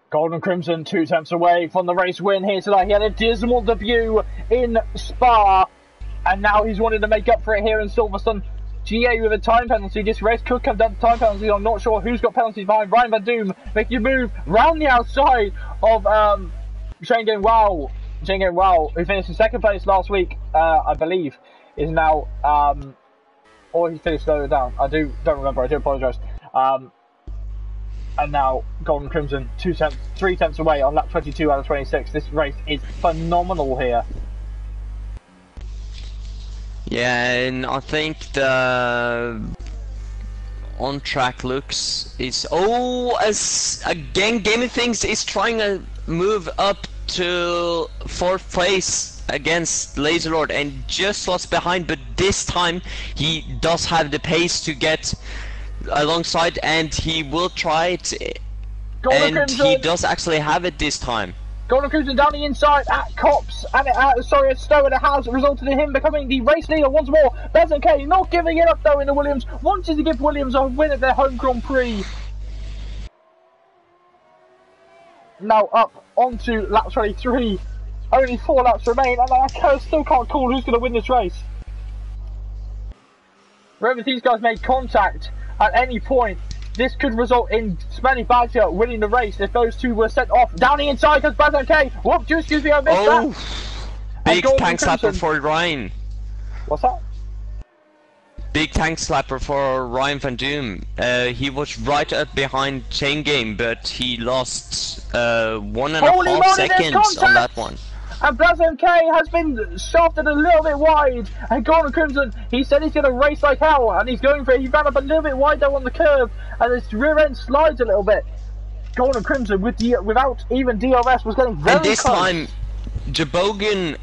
Speaker 1: Golden Crimson 2 attempts away from the race win here tonight. He had a dismal debut in Spa, and now he's wanting to make up for it here in Silverstone. GA with a time penalty. This race could come down to time penalty. I'm not sure who's got penalties behind. Ryan Van Doom making a move round the outside of Shane Game Wow, who finished in second place last week, I believe, is now, or he finished lower down. I don't remember. I do apologise. And now Golden Crimson 3 attempts away on lap 22 out of 26. This race is phenomenal here.
Speaker 2: Yeah, and I think the on-track looks is as again Gaming Things is trying to move up to 4th place against Laser Lord and just lost behind, but this time he does have the pace to get alongside, and he will try it, and he does actually have it this time.
Speaker 1: Golden Crimson down the inside at Cops, and a Stowe, and it has resulted in him becoming the race leader once more. Plasm K not giving it up though in the Williams, wanted to give Williams a win at their home Grand Prix. Now up onto lap 23, only 4 laps remain, and I still can't call who's going to win this race. Remember, these guys made contact at any point. This could result in Smelly Badger winning the race if those two were sent off. Down the inside goes Plasm K. Whoop, excuse me, I missed that.
Speaker 2: Big tank slapper for Ryan.
Speaker 1: What's that?
Speaker 2: Big tank slapper for Ryan Van Doom. He was right up behind Chain Game, but he lost 1.5 seconds on that one.
Speaker 1: And Plasm K has been shafted a little bit wide. And Golden Crimson, he said he's going to race like hell, and he's going for it. He ran up a little bit wide though on the curve, and his rear end slides a little bit. Golden Crimson without even DRS was getting very close. And this time,
Speaker 2: Jabogan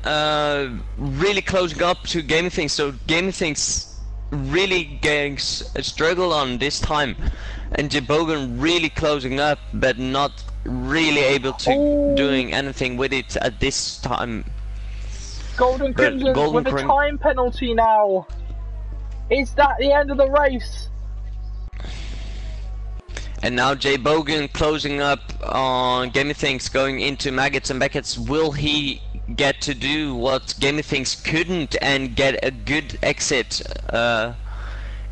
Speaker 2: really closing up to Gaming Things, so Gaming Things really getting a struggle on this time, and Jabogan really closing up, but not really able to doing anything with it at this time.
Speaker 1: Golden Crimson with a time penalty now. Is that the end of the race?
Speaker 2: And now Jay Bogan closing up on Gaming Things, going into Maggots and Beckett's. Will he get to do what Gaming Things couldn't and get a good exit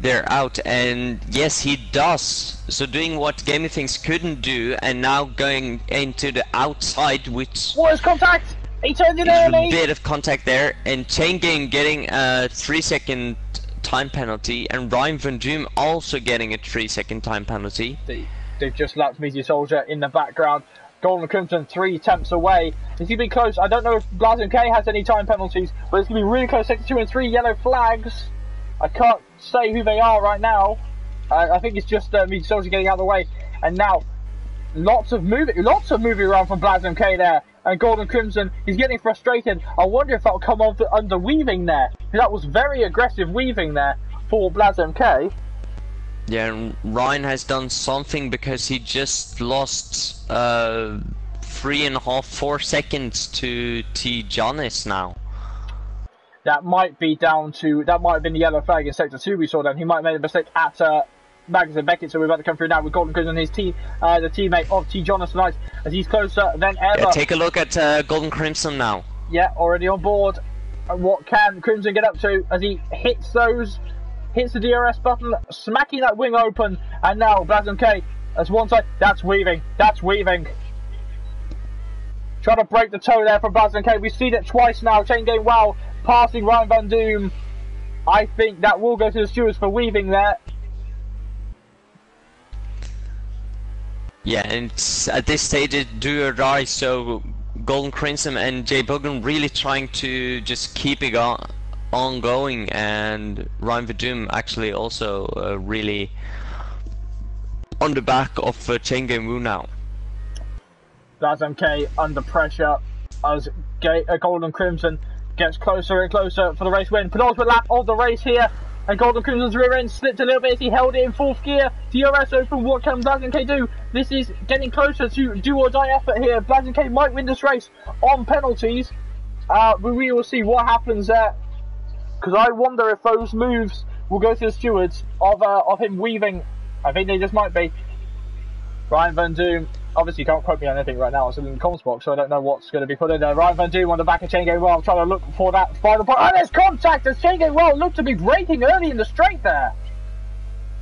Speaker 2: there out? And yes, he does. So doing what Gaming Things couldn't do, and now going into the outside, which
Speaker 1: was contact. He turned it
Speaker 2: early. A bit of contact there, and Chain Game getting a 3-second time penalty, and Ryan Van Doom also getting a 3-second time penalty.
Speaker 1: They've just lapped Meteor Soldier in the background. Golden Crimson 3 attempts away. It's going to be close. I don't know if Plasm K has any time penalties, but it's going to be really close. Sector 2 and 3 yellow flags. I can't say who they are right now. I think it's just Meteor Soldier getting out of the way. And now, lots of moving around from Plasm K there. And Golden Crimson, he's getting frustrated. I wonder if that'll come on under weaving there. That was very aggressive weaving there for Plasm K.
Speaker 2: Yeah, and Ryan has done something, because he just lost 3.5, 4 seconds to T. Jonas now.
Speaker 1: That might be down to, that might have been the yellow flag in Sector 2 we saw then. He might have made a mistake at Maggots and Beckett, so we're about to come through now with Golden Crimson and his team, the teammate of T. Jonas tonight, as he's closer than ever.
Speaker 2: Yeah, take a look at Golden Crimson now.
Speaker 1: Yeah, already on board. And what can Crimson get up to as he hits the DRS button, smacking that wing open, and now Plasm K, that's one side, that's weaving. Trying to break the toe there from Plasm K. We've seen it twice now. Chain Game Wow passing Ryan Van Doom. I think that will go to the stewards for weaving there.
Speaker 2: Yeah, and at this stage it's do or die, so Golden Crimson and Jay Bogan really trying to just keep it on going, and Ryan Van Doom actually also really on the back of Chenggen Wu now.
Speaker 1: That's MK under pressure as Golden Crimson gets closer and closer for the race win. Penultimate lap of the race here, and Golden Crimson's rear end slipped a little bit as he held it in 4th gear. DRS open, what can BlazMK do? This is getting closer to do or die effort here. BlazMK might win this race on penalties, but we will see what happens there, because I wonder if those moves will go to the stewards of him weaving. I think they just might be. Ryan Van Doom, obviously can't quote me on anything right now, it's in the comms box, so I don't know what's going to be put in there. Ryan Van Doom on the back of Chenggen Well, trying to look for that final point. Oh, there's contact as Chenggen Well looked to be braking early in the straight there.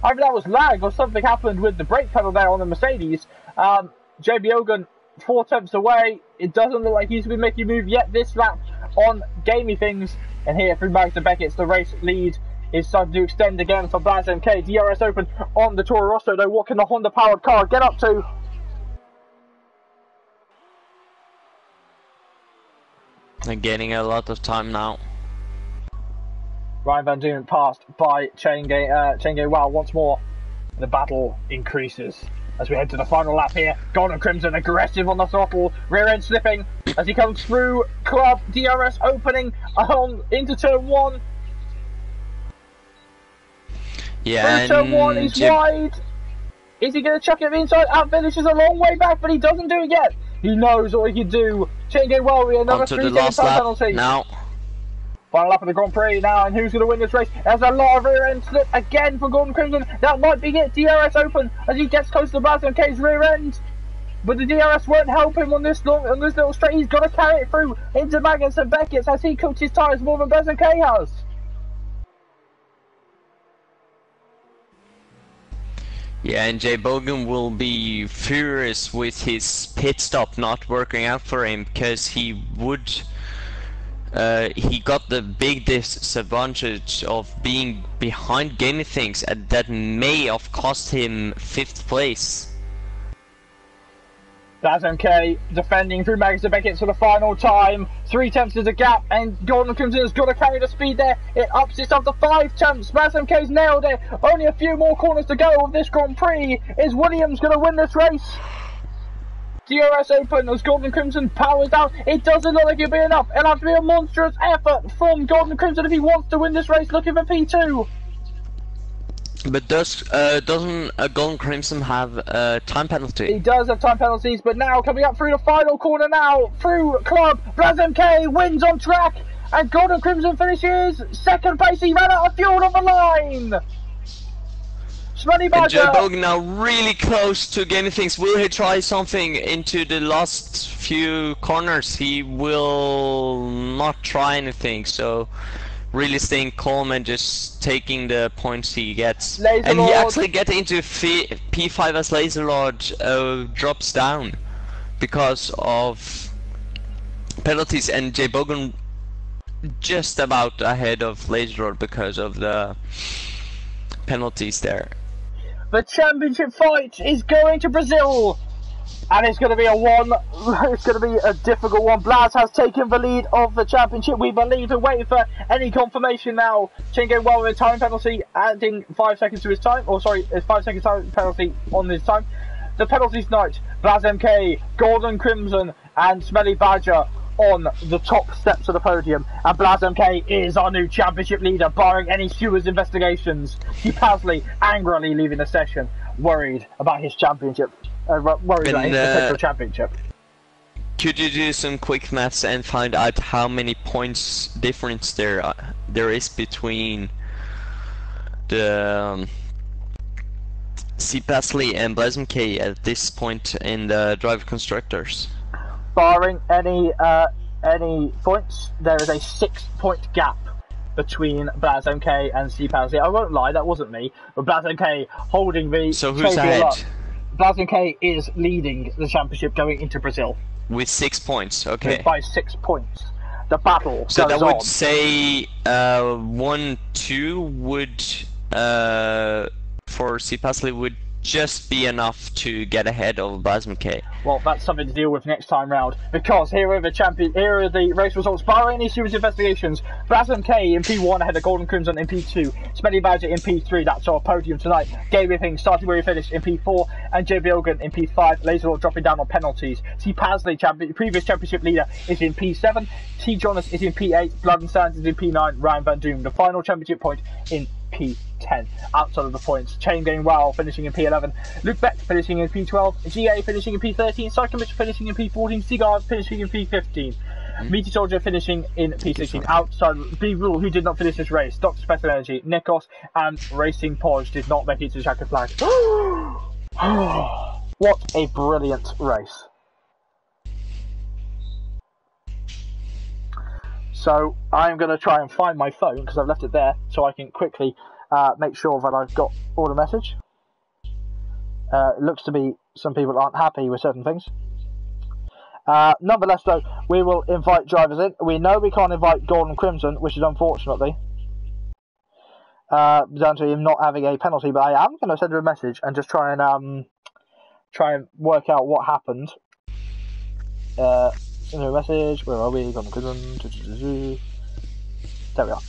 Speaker 1: Either that was lag or something happened with the brake pedal there on the Mercedes. JB Ogun 4 attempts away. It doesn't look like he's been making a move yet this lap on gamey things. And here through Magnus Beckett's the race lead is starting to extend again for BlazMK. DRS open on the Toro Rosso though. What can the Honda powered car get up to?
Speaker 2: They're getting a lot of time now.
Speaker 1: Ryan Van Doom passed by Chenggen Well once more. The battle increases as we head to the final lap here. Golden Crimson aggressive on the throttle, rear end slipping as he comes through Club. DRS opening into turn 1.
Speaker 2: Yeah,
Speaker 1: turn 1, he's wide. Is he going to chuck it inside? Out finishes a long way back, but he doesn't do it yet. He knows what he can do. Chenggen Well with another 3-second time penalty.
Speaker 2: Now.
Speaker 1: Final lap of the Grand Prix now, and who's going to win this race? There's a lot of rear end slip again for Golden Crimson. That might be it. DRS open as he gets close to BlazMK's rear end. But the DRS won't help him on this little straight. He's got to carry it through into Magnus and Beckett's as he cooks his tyres more than BlazMK has.
Speaker 2: Yeah, and Jay Bogan will be furious with his pit stop not working out for him, because he got the big disadvantage of being behind gaming things, and that may have cost him 5th place.
Speaker 1: BlazMK defending through Magnus and Beckett for the final time. 3 attempts is a gap, and Golden Crimson has got to carry the speed there. It ups itself to 5 attempts. BlazMK's nailed it. Only a few more corners to go of this Grand Prix. Is Williams going to win this race? DRS open as Golden Crimson powers down. It doesn't look like it'll be enough. It'll have to be a monstrous effort from Golden Crimson if he wants to win this race, looking for P2.
Speaker 2: But doesn't Golden Crimson have a time penalty?
Speaker 1: He does have time penalties, but now coming up through the final corner now, through Club, BlazMK wins on track, and Golden Crimson finishes 2nd place. He ran out of fuel on the line. Smelly Badger.
Speaker 2: And Joe Bogan now really close to getting things. Will he try something into the last few corners? He will not try anything, so really staying calm and just taking the points he gets. And he actually gets into P5 as Laserlord drops down because of penalties, and Jay Bogan just about ahead of Laserlord because of the penalties there.
Speaker 1: The championship fight is going to Brazil, and it's going to be it's going to be a difficult one. Blaz has taken the lead of the championship, we believe, and waiting for any confirmation now. Chenggen Well with a time penalty, adding 5 seconds to his time, it's 5 seconds time penalty on his time. The penalties night, BlazMK, Golden Crimson, and Smelly Badger on the top steps of the podium, and BlazMK is our new championship leader, barring any stewards' investigations. Hugh Pasley angrily leaving the session, worried about his championship. Worried about his potential championship.
Speaker 2: Could you do some quick maths and find out how many points difference there is between the C. Pasley and BlazMK at this point in the driver constructors?
Speaker 1: Barring any points, there is a 6-point gap between BlazMK and C. Pasley. I won't lie, that wasn't me, but BlazMK holding the
Speaker 2: So who's ahead?
Speaker 1: BlazMK is leading the championship going into Brazil.
Speaker 2: With 6 points, okay.
Speaker 1: By 6 points. The battle
Speaker 2: So
Speaker 1: goes
Speaker 2: that would
Speaker 1: on.
Speaker 2: say 1-2 would for C Pasley would just be enough to get ahead of BlazMK.
Speaker 1: Well, that's something to deal with next time round, because here are the race results. Barring any serious investigations, BlazMK in P1 ahead of Golden Crimson in P2, Smelly Badger in P3, that's our podium tonight. Gabriel Ping starting where he finished in P4, and JB Ogan in P5, Laserlord dropping down on penalties. C Pasley, previous championship leader, is in P7, T Jonas is in P8, Blood and Sands is in P9, Ryan Van Doom, the final championship point in P10. Outside of the points, Chain going well, finishing in P11, Luke Beck finishing in P12, GA finishing in P13, Cyclomist finishing in P14, Seaguard finishing in P15, Meaty Soldier finishing in P16. Outside Big Rule, who did not finish this race, Dr. Special Energy, Nikos and Racing Podge did not make it to the checkered flag. What a brilliant race. So I'm going to try and find my phone because I've left it there, so I can quickly make sure that I've got all the message. It looks to be some people aren't happy with certain things. Nonetheless, though, we will invite drivers in. We know we can't invite Golden Crimson, which is unfortunately down to him not having a penalty. But I am going to send her a message and just try and work out what happened. Send her a message. Where are we? Golden Crimson. There we are.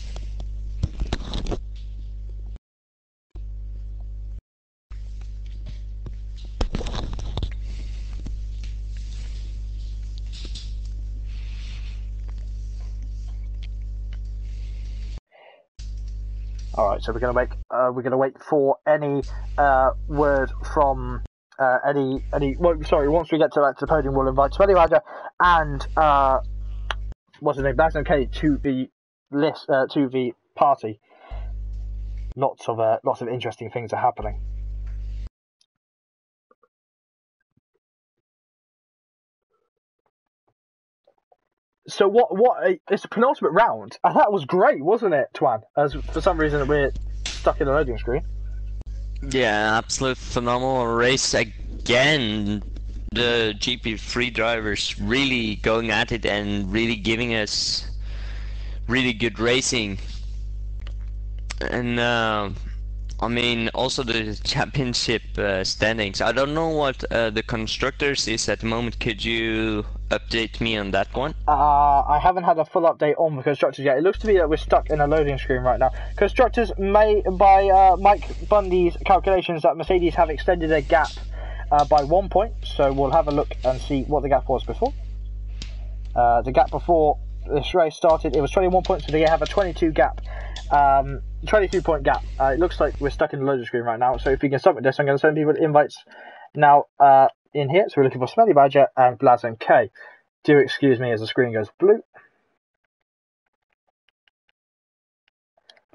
Speaker 1: Alright, so we're gonna wait for any word from once we get to the podium we'll invite Smelly Badger and what's his name, BlazMK to the list to the party. Lots of interesting things are happening. So it's a penultimate round, and that was great, wasn't it, Twan? As for some reason we're stuck in the loading screen.
Speaker 2: Yeah, absolute phenomenal race again. The Gp3 drivers really going at it and really giving us really good racing. And I mean, also the championship standings. I don't know what the constructors is at the moment. Could you update me on that one?
Speaker 1: I haven't had a full update on the constructors yet. It looks to be that we're stuck in a loading screen right now. Constructors may, by Mike Bundy's calculations, that Mercedes have extended their gap by 1 point. So we'll have a look and see what the gap was before. The gap before this race started, it was 21 points, so they have a 22 gap. 22 point gap. It looks like we're stuck in the loading screen right now, so if we can stop with this, I'm going to send people invites now in here. So we're looking for Smelly Badger and BlazMK. Do excuse me as the screen goes blue.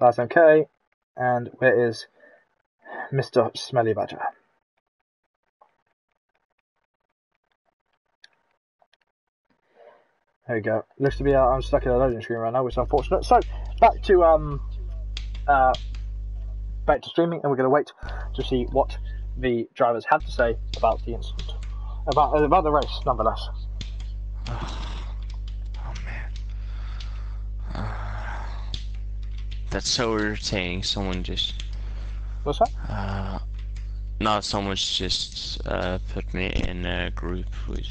Speaker 1: BlazMK, and where is Mr. Smelly Badger? There we go. Looks to be I'm stuck in the loading screen right now, which is unfortunate. So back to streaming, and we're going to wait to see what the drivers had to say about the incident, about the race, nonetheless.
Speaker 2: Oh man, that's so irritating. Someone just.
Speaker 1: What's that?
Speaker 2: No, someone's just put me in a group with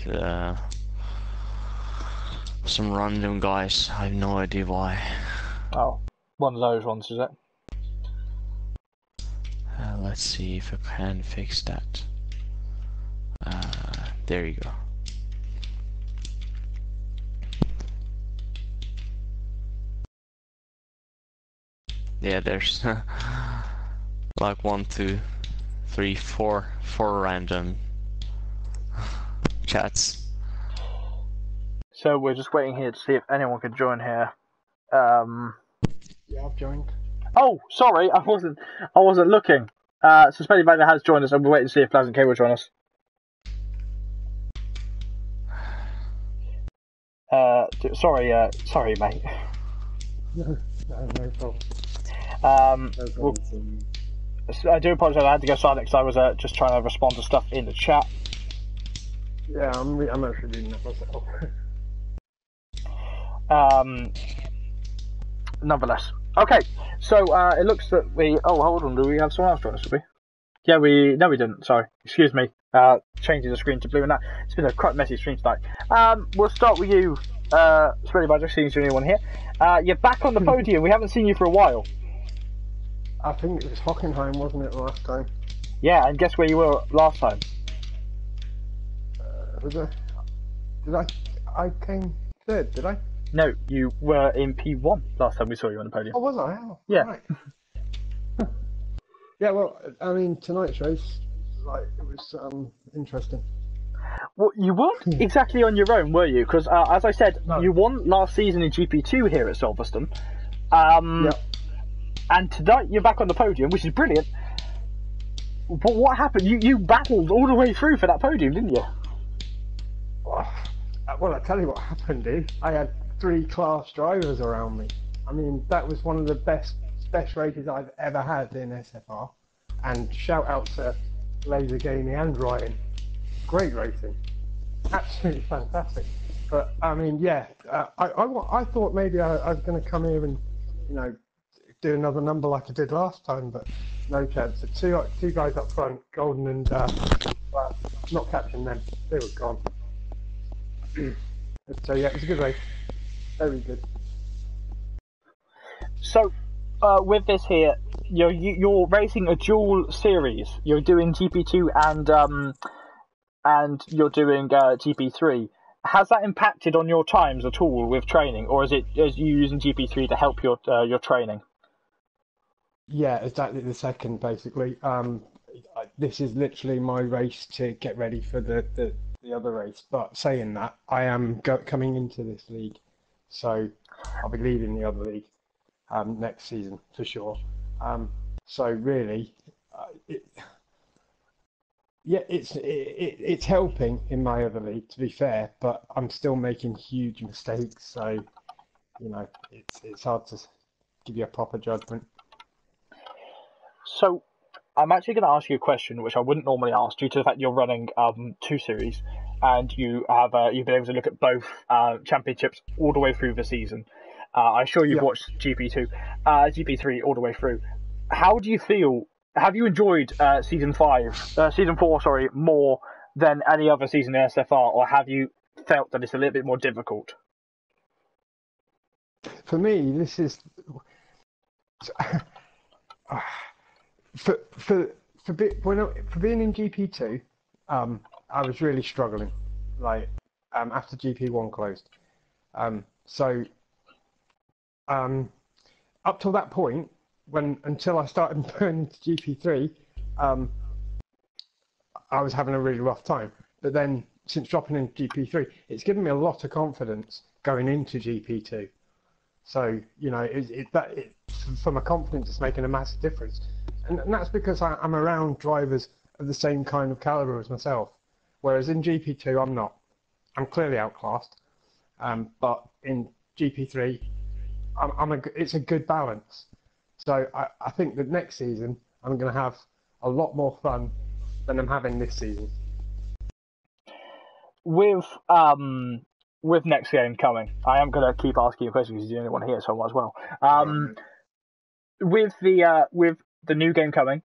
Speaker 2: some random guys. I have no idea why.
Speaker 1: Oh, one of those ones, is it?
Speaker 2: Let's see if I can fix that. There you go. Yeah, there's like 1, 2, 3, 4 random chats.
Speaker 1: So we're just waiting here to see if anyone could join here.
Speaker 3: Yeah, I've joined.
Speaker 1: Oh, sorry, I wasn't looking. So Smelly Badger has joined us, and we're waiting to see if BlazMK will join us. Sorry, mate.
Speaker 3: No problem.
Speaker 1: I do apologise. I had to go silent because I was just trying to respond to stuff in the chat.
Speaker 3: Yeah, I'm actually doing that myself.
Speaker 1: Nonetheless. Okay, so it looks that we. Oh, hold on. Do we have someone else join us? Did we? Yeah, no, we didn't. Sorry, excuse me. Changing the screen to blue and that. It's been a quite messy stream tonight. We'll start with you, Smelly Badger, seeing as you're the only one here. You're back on the podium. We haven't seen you for a while.
Speaker 3: I think it was Hockenheim, wasn't it, last time?
Speaker 1: Yeah, and guess where you were last time?
Speaker 3: I came third, did I?
Speaker 1: No, you were in P1 last time we saw you on the podium.
Speaker 3: Oh, was I? Oh,
Speaker 1: yeah.
Speaker 3: Right. Yeah, well, I mean, tonight's race, it was interesting.
Speaker 1: Well, you weren't exactly on your own, were you? Because, as I said,
Speaker 3: No.
Speaker 1: you won last season in GP2 here at Silverstone. Yep. And tonight you're back on the podium, which is brilliant. But what happened? You battled all the way through for that podium, didn't you?
Speaker 3: Well, I tell you what happened, dude. I had 3 class drivers around me. I mean, that was one of the best races I've ever had in SFR. And shout out to Laser Gaming and Ryan. Great racing. Absolutely fantastic. But, I mean, yeah, I thought maybe I was going to come here and, do another number like I did last time, but no chance. The two guys up front, Golden and, well, not catching them. They were gone. So, yeah, it was a good race. Very good.
Speaker 1: So, with this here, you're racing a dual series. You're doing GP2 and you're doing GP3. Has that impacted on your times at all with training, or is you using GP3 to help your training?
Speaker 3: Yeah, exactly the second, basically. This is literally my race to get ready for the other race. But saying that, I am coming into this league, so I'll be leaving the other league next season for sure. So really, it's helping in my other league, to be fair. But I'm still making huge mistakes, so it's hard to give you a proper judgment.
Speaker 1: So, I'm actually going to ask you a question which I wouldn't normally ask, due to the fact you're running 2 series, and you've been able to look at both championships all the way through the season. I'm sure you've watched GP3 all the way through. How do you feel? Have you enjoyed season 4, more than any other season in SFR, or have you felt that it's a little bit more difficult?
Speaker 3: For me, this is. For being in GP2, I was really struggling, after GP1 closed. Up till that point, until I started burning to GP3, I was having a really rough time. But then, since dropping into GP3, it's given me a lot of confidence going into GP2. So for my confidence, it's making a massive difference. And that's because I'm around drivers of the same kind of caliber as myself. Whereas in GP2, I'm not. I'm clearly outclassed. But in GP3, it's a good balance. So I think that next season, I'm going to have a lot more fun than I'm having this season.
Speaker 1: With next game coming, I am going to keep asking you questions because you're the only one here, so I might as well. With the new game coming,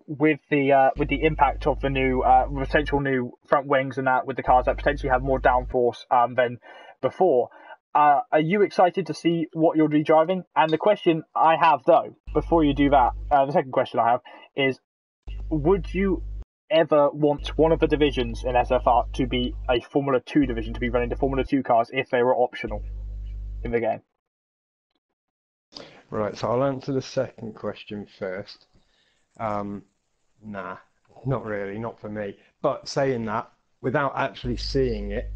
Speaker 1: with the impact of the new potential new front wings and that, with the cars that potentially have more downforce than before, are you excited to see what you'll be driving? And the question I have, though, before you do that, the second question I have is, would you ever want one of the divisions in SFR to be a Formula 2 division, to be running the Formula 2 cars if they were optional in the game?
Speaker 3: Right, so I'll answer the second question first. Nah, not really, not for me. But saying that, without actually seeing it,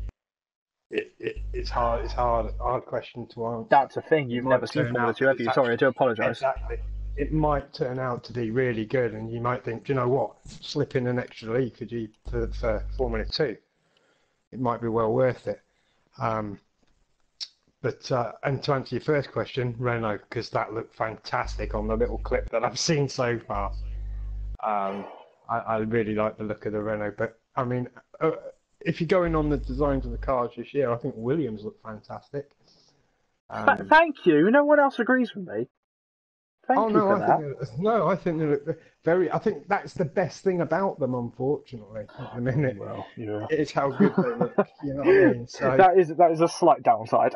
Speaker 3: it's hard. It's hard question to answer.
Speaker 1: That's a thing. You've never seen Formula 2, have you? Sorry, I do apologise.
Speaker 3: Exactly. It might turn out to be really good, and you might think, do you know what? Slip in an extra league for Formula 2. It might be well worth it. But and to answer your first question, Renault, because that looked fantastic on the little clip that I've seen so far. I really like the look of the Renault, but I mean, if you're going on the designs of the cars this year, I think Williams look fantastic.
Speaker 1: Thank you. No one else agrees with me. Thank you for that.
Speaker 3: I think they look very. I think that's the best thing about them, unfortunately, at the minute.
Speaker 1: Well, yeah.
Speaker 3: It's how good they look. You know what I mean? So
Speaker 1: that is a slight downside.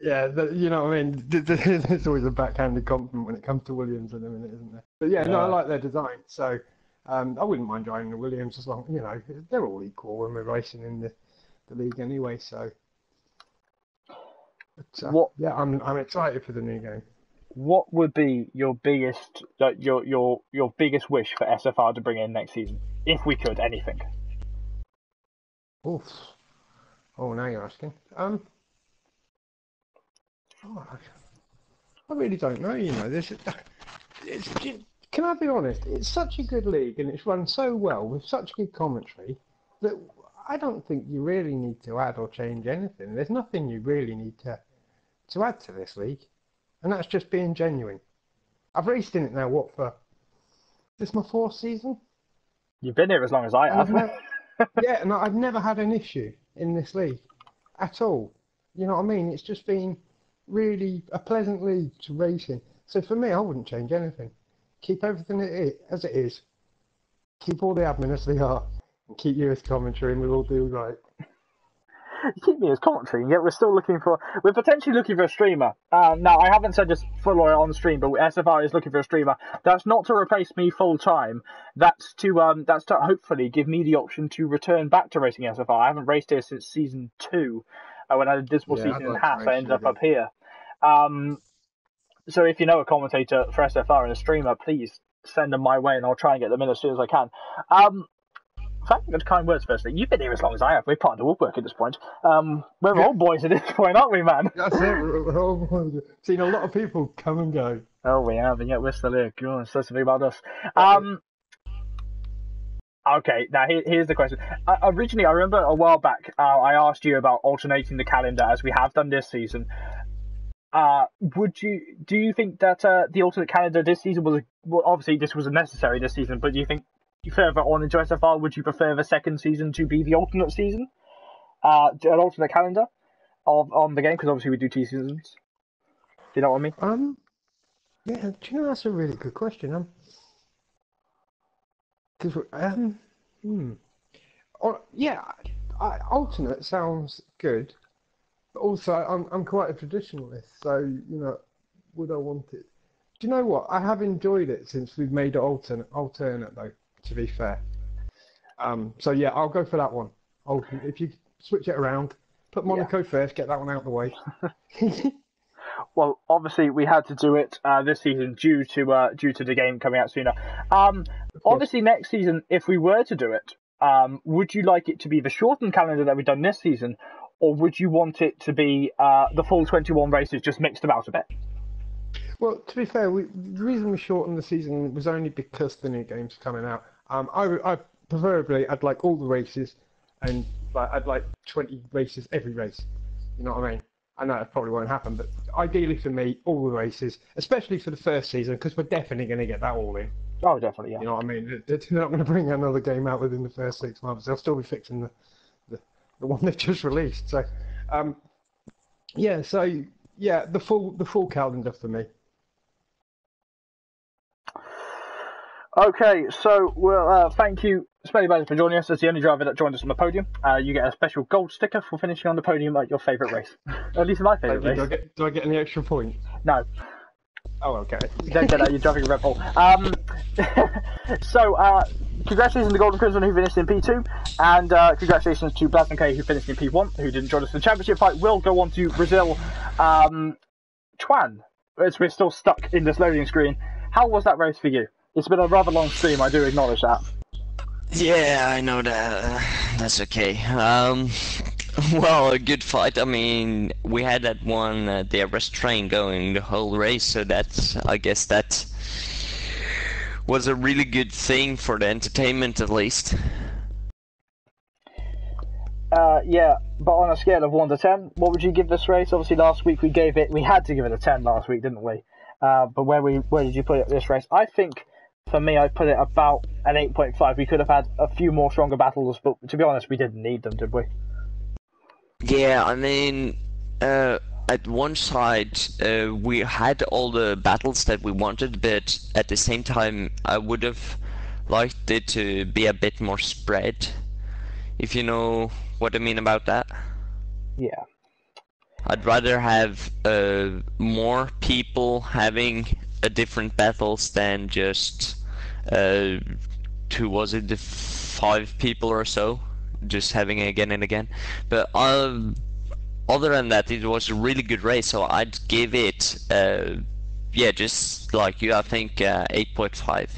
Speaker 3: Yeah, you know what I mean. There's always a backhanded compliment when it comes to Williams at the minute, isn't there? But yeah, no, I like their design. So I wouldn't mind driving the Williams as long, they're all equal when we're racing in the league anyway. So, yeah, I'm excited for the new game.
Speaker 1: What would be your biggest your biggest wish for SFR to bring in next season, if we could? Anything?
Speaker 3: Oof. Oh, now you're asking. I really don't know. Can I be honest? It's such a good league, and it's run so well with such good commentary that I don't think you really need to add or change anything. There's nothing you really need to add to this league. And that's just being genuine. I've raced in it now, this is my 4th season?
Speaker 1: You've been here as long as I have.
Speaker 3: Yeah, and I've never had an issue in this league at all. You know what I mean? It's just been really a pleasant league to race in. So for me, I wouldn't change anything. Keep everything as it is. Keep all the admin as they are. And keep you as commentary, and we'll all do right.
Speaker 1: Keep me as commentary, and yet we're potentially looking for a streamer. Now, I haven't said this full on stream, but SFR is looking for a streamer. That's not to replace me full time. That's to hopefully give me the option to return back to racing SFR. I haven't raced here since season 2, when I had a dismal season and a half. I ended up here. So if you know a commentator for SFR and a streamer, please send them my way, and I'll try and get them in as soon as I can. Thank you for the kind words, firstly. You've been here as long as I have. We're part of the woodwork at this point. We're old boys at this point, aren't we, man?
Speaker 3: That's it. We're old boys. Seen a lot of people come and go.
Speaker 1: Oh, we have, and yet we're still here. God, so something about us. Okay, now here's the question. Originally, I remember a while back, I asked you about alternating the calendar as we have done this season. Do you think that the alternate calendar this season obviously this was necessary this season, but do you think further on into SFR, would you prefer the second season to be the alternate season? An alternate calendar on the game, because obviously we do 2 seasons. Do you know what I mean?
Speaker 3: Yeah, do you know, that's a really good question. Alternate sounds good, but also I'm quite a traditionalist, so would I want it? Do you know what? I have enjoyed it since we've made it alternate though. To be fair, so yeah, I'll go for that one. If you switch it around, put Monaco first, get that one out of the way.
Speaker 1: Well, obviously we had to do it this season due to the game coming out sooner. Obviously next season, if we were to do it, would you like it to be the shortened calendar that we've done this season, or would you want it to be the full 21 races just mixed about a bit?
Speaker 3: Well, to be fair, the reason we shortened the season was only because the new game's coming out. I preferably, I'd like all the races, and I'd like 20 races every race. You know what I mean? I know that probably won't happen, but ideally for me, all the races, especially for the first season, because we're definitely going to get that all in.
Speaker 1: Oh, definitely, yeah.
Speaker 3: You know what I mean? They're not going to bring another game out within the first 6 months. They'll still be fixing the one they've just released. So, the full calendar for me.
Speaker 1: Okay, so thank you, Smelly Badger, for joining us as the only driver that joined us on the podium. You get a special gold sticker for finishing on the podium at your favourite race. At least my favourite race.
Speaker 3: Do I get any extra points?
Speaker 1: No.
Speaker 3: Oh, okay.
Speaker 1: You don't get that, you're driving a Red Bull. Congratulations to the Golden Crimson who finished in P2, and congratulations to Blaz and K who finished in P1, who didn't join us in the championship fight. Will go on to Brazil. Twan, as we're still stuck in this loading screen, how was that race for you? It's been a rather long stream, I do acknowledge that.
Speaker 2: Yeah, I know that. That's okay. Well, a good fight. I mean, we had that one DRS train going the whole race, so I guess that was a really good thing for the entertainment, at least.
Speaker 1: Yeah, but on a scale of 1 to 10, what would you give this race? Obviously, last week we had to give it a 10 last week, didn't we? But where did you put it this race? I think For me, I put it about an 8.5. We could have had a few more stronger battles, but to be honest, we didn't need them, did we?
Speaker 2: Yeah, I mean, at one side, we had all the battles that we wanted, but at the same time, I would have liked it to be a bit more spread, if you know what I mean about that.
Speaker 1: Yeah.
Speaker 2: I'd rather have more people having different battles than just was it the 5 people or so just having it again and again. But other than that, it was a really good race, so I'd give it yeah, just like you, I think 8.5.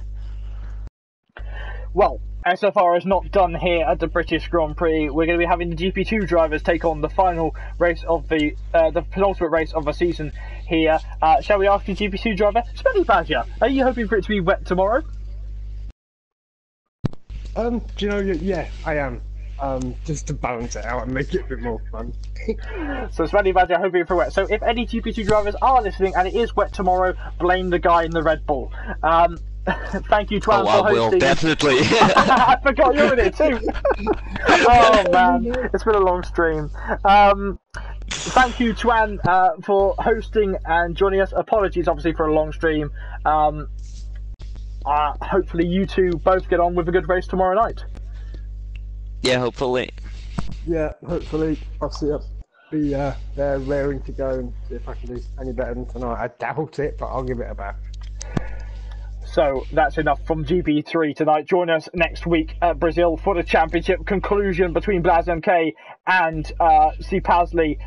Speaker 1: Well, SFR is not done here at the British Grand Prix. We're going to be having the GP2 drivers take on the final race of the penultimate race of the season here. Shall we ask the GP2 driver, Smelly Badger, are you hoping for it to be wet tomorrow?
Speaker 3: Do you know, yeah, I am. Just to balance it out and make it a bit more fun.
Speaker 1: So Smelly Badger hoping for wet. So if any GP2 drivers are listening and it is wet tomorrow, blame the guy in the Red Bull. Thank you, Twan, for hosting.
Speaker 2: I will, definitely.
Speaker 1: I forgot you're in it too. Oh man, it's been a long stream. Thank you, Twan, for hosting and joining us. Apologies, obviously, for a long stream. Hopefully you two both get on with a good race tomorrow night.
Speaker 2: Yeah, hopefully.
Speaker 3: Yeah, hopefully. I'll see you. Be there raring to go and see if I can do any better than tonight. I doubt it, but I'll give it a bash.
Speaker 1: So that's enough from GP3 tonight. Join us next week at Brazil for the championship conclusion between Blaz MK and C. Pasley.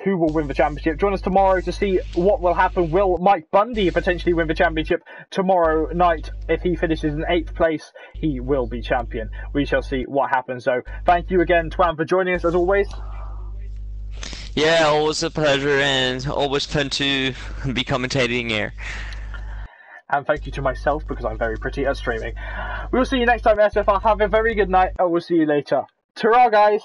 Speaker 1: Who will win the championship? Join us tomorrow to see what will happen. Will Mike Bundy potentially win the championship tomorrow night? If he finishes in 8th place, he will be champion. We shall see what happens. So thank you again, Twan, for joining us as always.
Speaker 2: Yeah, always a pleasure and always fun to be commentating here.
Speaker 1: And thank you to myself, because I'm very pretty at streaming. We will see you next time, SFR. Have a very good night, and we'll see you later. Ta-ra, guys!